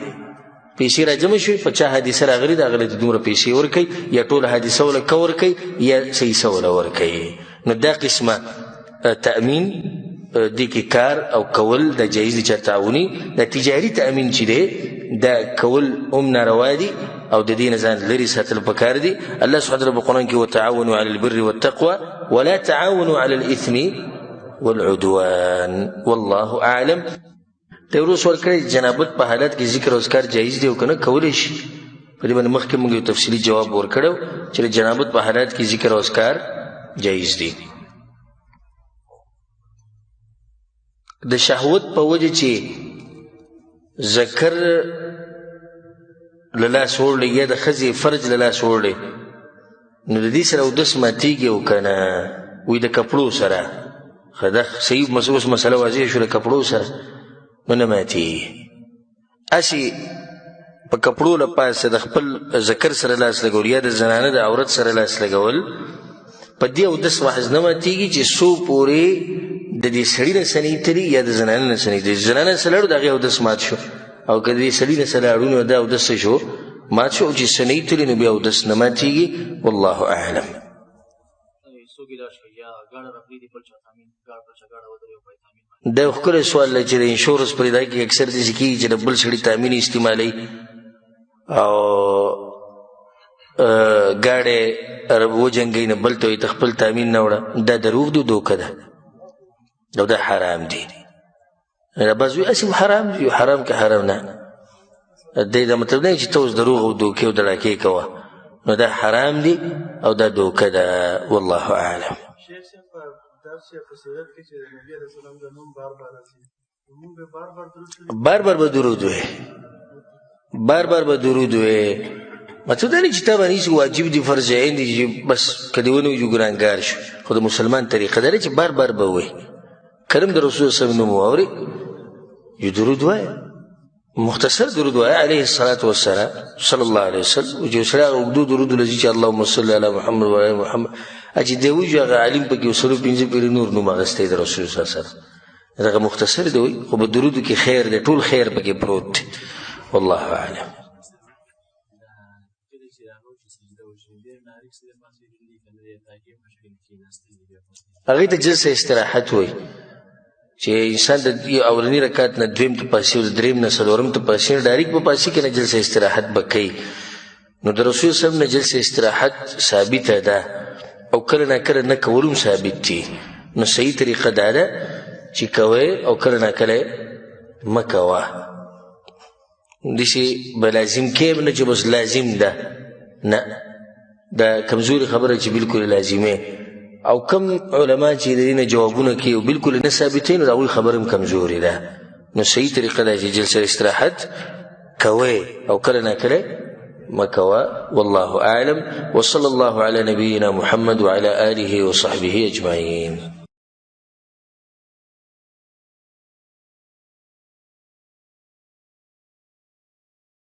پیسې را جمع شوي، په چا حادثه راغلي د هغه له دومره پیسې ورکوي، یا ټوله حادثه وله که ورکوي یا صحیحه وله ورکوي. نو دا قسمه تأمین دې کې کار او کول دا جایز دي چې تعاوني. دا تجاري تأمین چې دی دا کول هم ناروا دي او د دې نه ځان لرې ساتل پکار دي. الله سبحانه وتعالی په قرآن کې وتعاونوا على البر والتقوى ولا تعاونوا على الإثم والعدوان والله أعلم. ته وروس ورکړی جنابت په حالت کې ذکر او اذکار جایز دی او که نه؟ کولی شي. په دې باندې مخکې موږ یو تفصیلي جواب ورکړو چې د جنابت په حالت کې ذکر او اذکار جایز دی. د شهوت په وجه چې ذکر له لاس وړلی یا د ښځې فرج له لاس وړلی، نو د دې سره اودس ماتېږي او که نه؟ وایي د کپړو سره. ښه دا صحیح اوس مسله واضح شو، د کپړو سره نو نه ماتېږي. هسې په کپړو له پاسه د خپل ذکر سره لاس لګول یا د زنانه د عورت سره لاس لګول په دې اودس محض نه ماتېږي چې څو پورې د دې سړي نه سنیتلي یا د زنانه نه سنیتلي زنانه سره لاړو د هغې اودس مات شو او که د دې سړي نه سره لاړو نو دا اودس څه شو مات شو او چې سنیتلي نو بیا اودس نه ماتېږي والله اعلم دا یو ښکلی سوال دی چې د انشورنس پرې دا کې اکثر داسې کېږي چې د بل سړي تامین استعمالوي او ګاډی وجنګوي نه بل ته وایي ته خپل تامین نه وړه دا دروغ دی دوکه ده او دا حرام دی بعض وایي هسې حرام دی حرام که حرام نه دی دا مطلب نه چې ته اوس دروغ او دوکې او دړاکې کوه نو دا حرام دی او دا دوکه ده والله اعلم بار بار به درود وی بار بار به درود وی مطلب دا نه چې تا باندې واجب دي فرض عین دي چې بس که دې ونه وي ګناهګار شو خو د مسلمان طریقه دا نه چې بار بار به وی کرم د رسول صلی الله علیه وسلم نوم واورې یو درود وایه مختصر درود وایه علیه الصلاة والسلام صلی الله علیه وسلم چې سړی هغه اوږدو درود ولځي چې اللهم صل علی محمد وعلی محمد چې دی وایي چې هغه عالم پکې وسلو پنځه پیرې نور نوم اخیستی د رسول صلی الله علیه وسلم دغه مختصر دی وایي خو په درودو کې خیر دی ټول خیر پکې پروت دی والله اعلم هغې ته جلسه استراحت وایي چې انسان د اولني رکعت نه دویم ته پاسي او د دریم نه څلورم ته پاسي ډایرکټ به پاسي که نه جلسه استراحت به کوي نو د رسول صلی الله علیه وسلم نه جلسه استراحت ثابته ده او کله نه کله نه کول هم ثابت دي نو صحیح طریقه دا ده چې کوئ او کله نه کله مه کوه داسې به لازم کیم نه چې بس لازم ده نه دا کمزوري خبره چې بلکل لازمه او کم علما چې د دې نه جوابونه کوي او بلکل نه ثابتوي نو د هغوی خبره هم کمزوري ده نو صحیح طریقه ده چې جلسه استراحت کوئ او کله نه کله مه کوه والله اعلم وصلى الله على نبينا محمد وعلى آله وصحبه أجمعين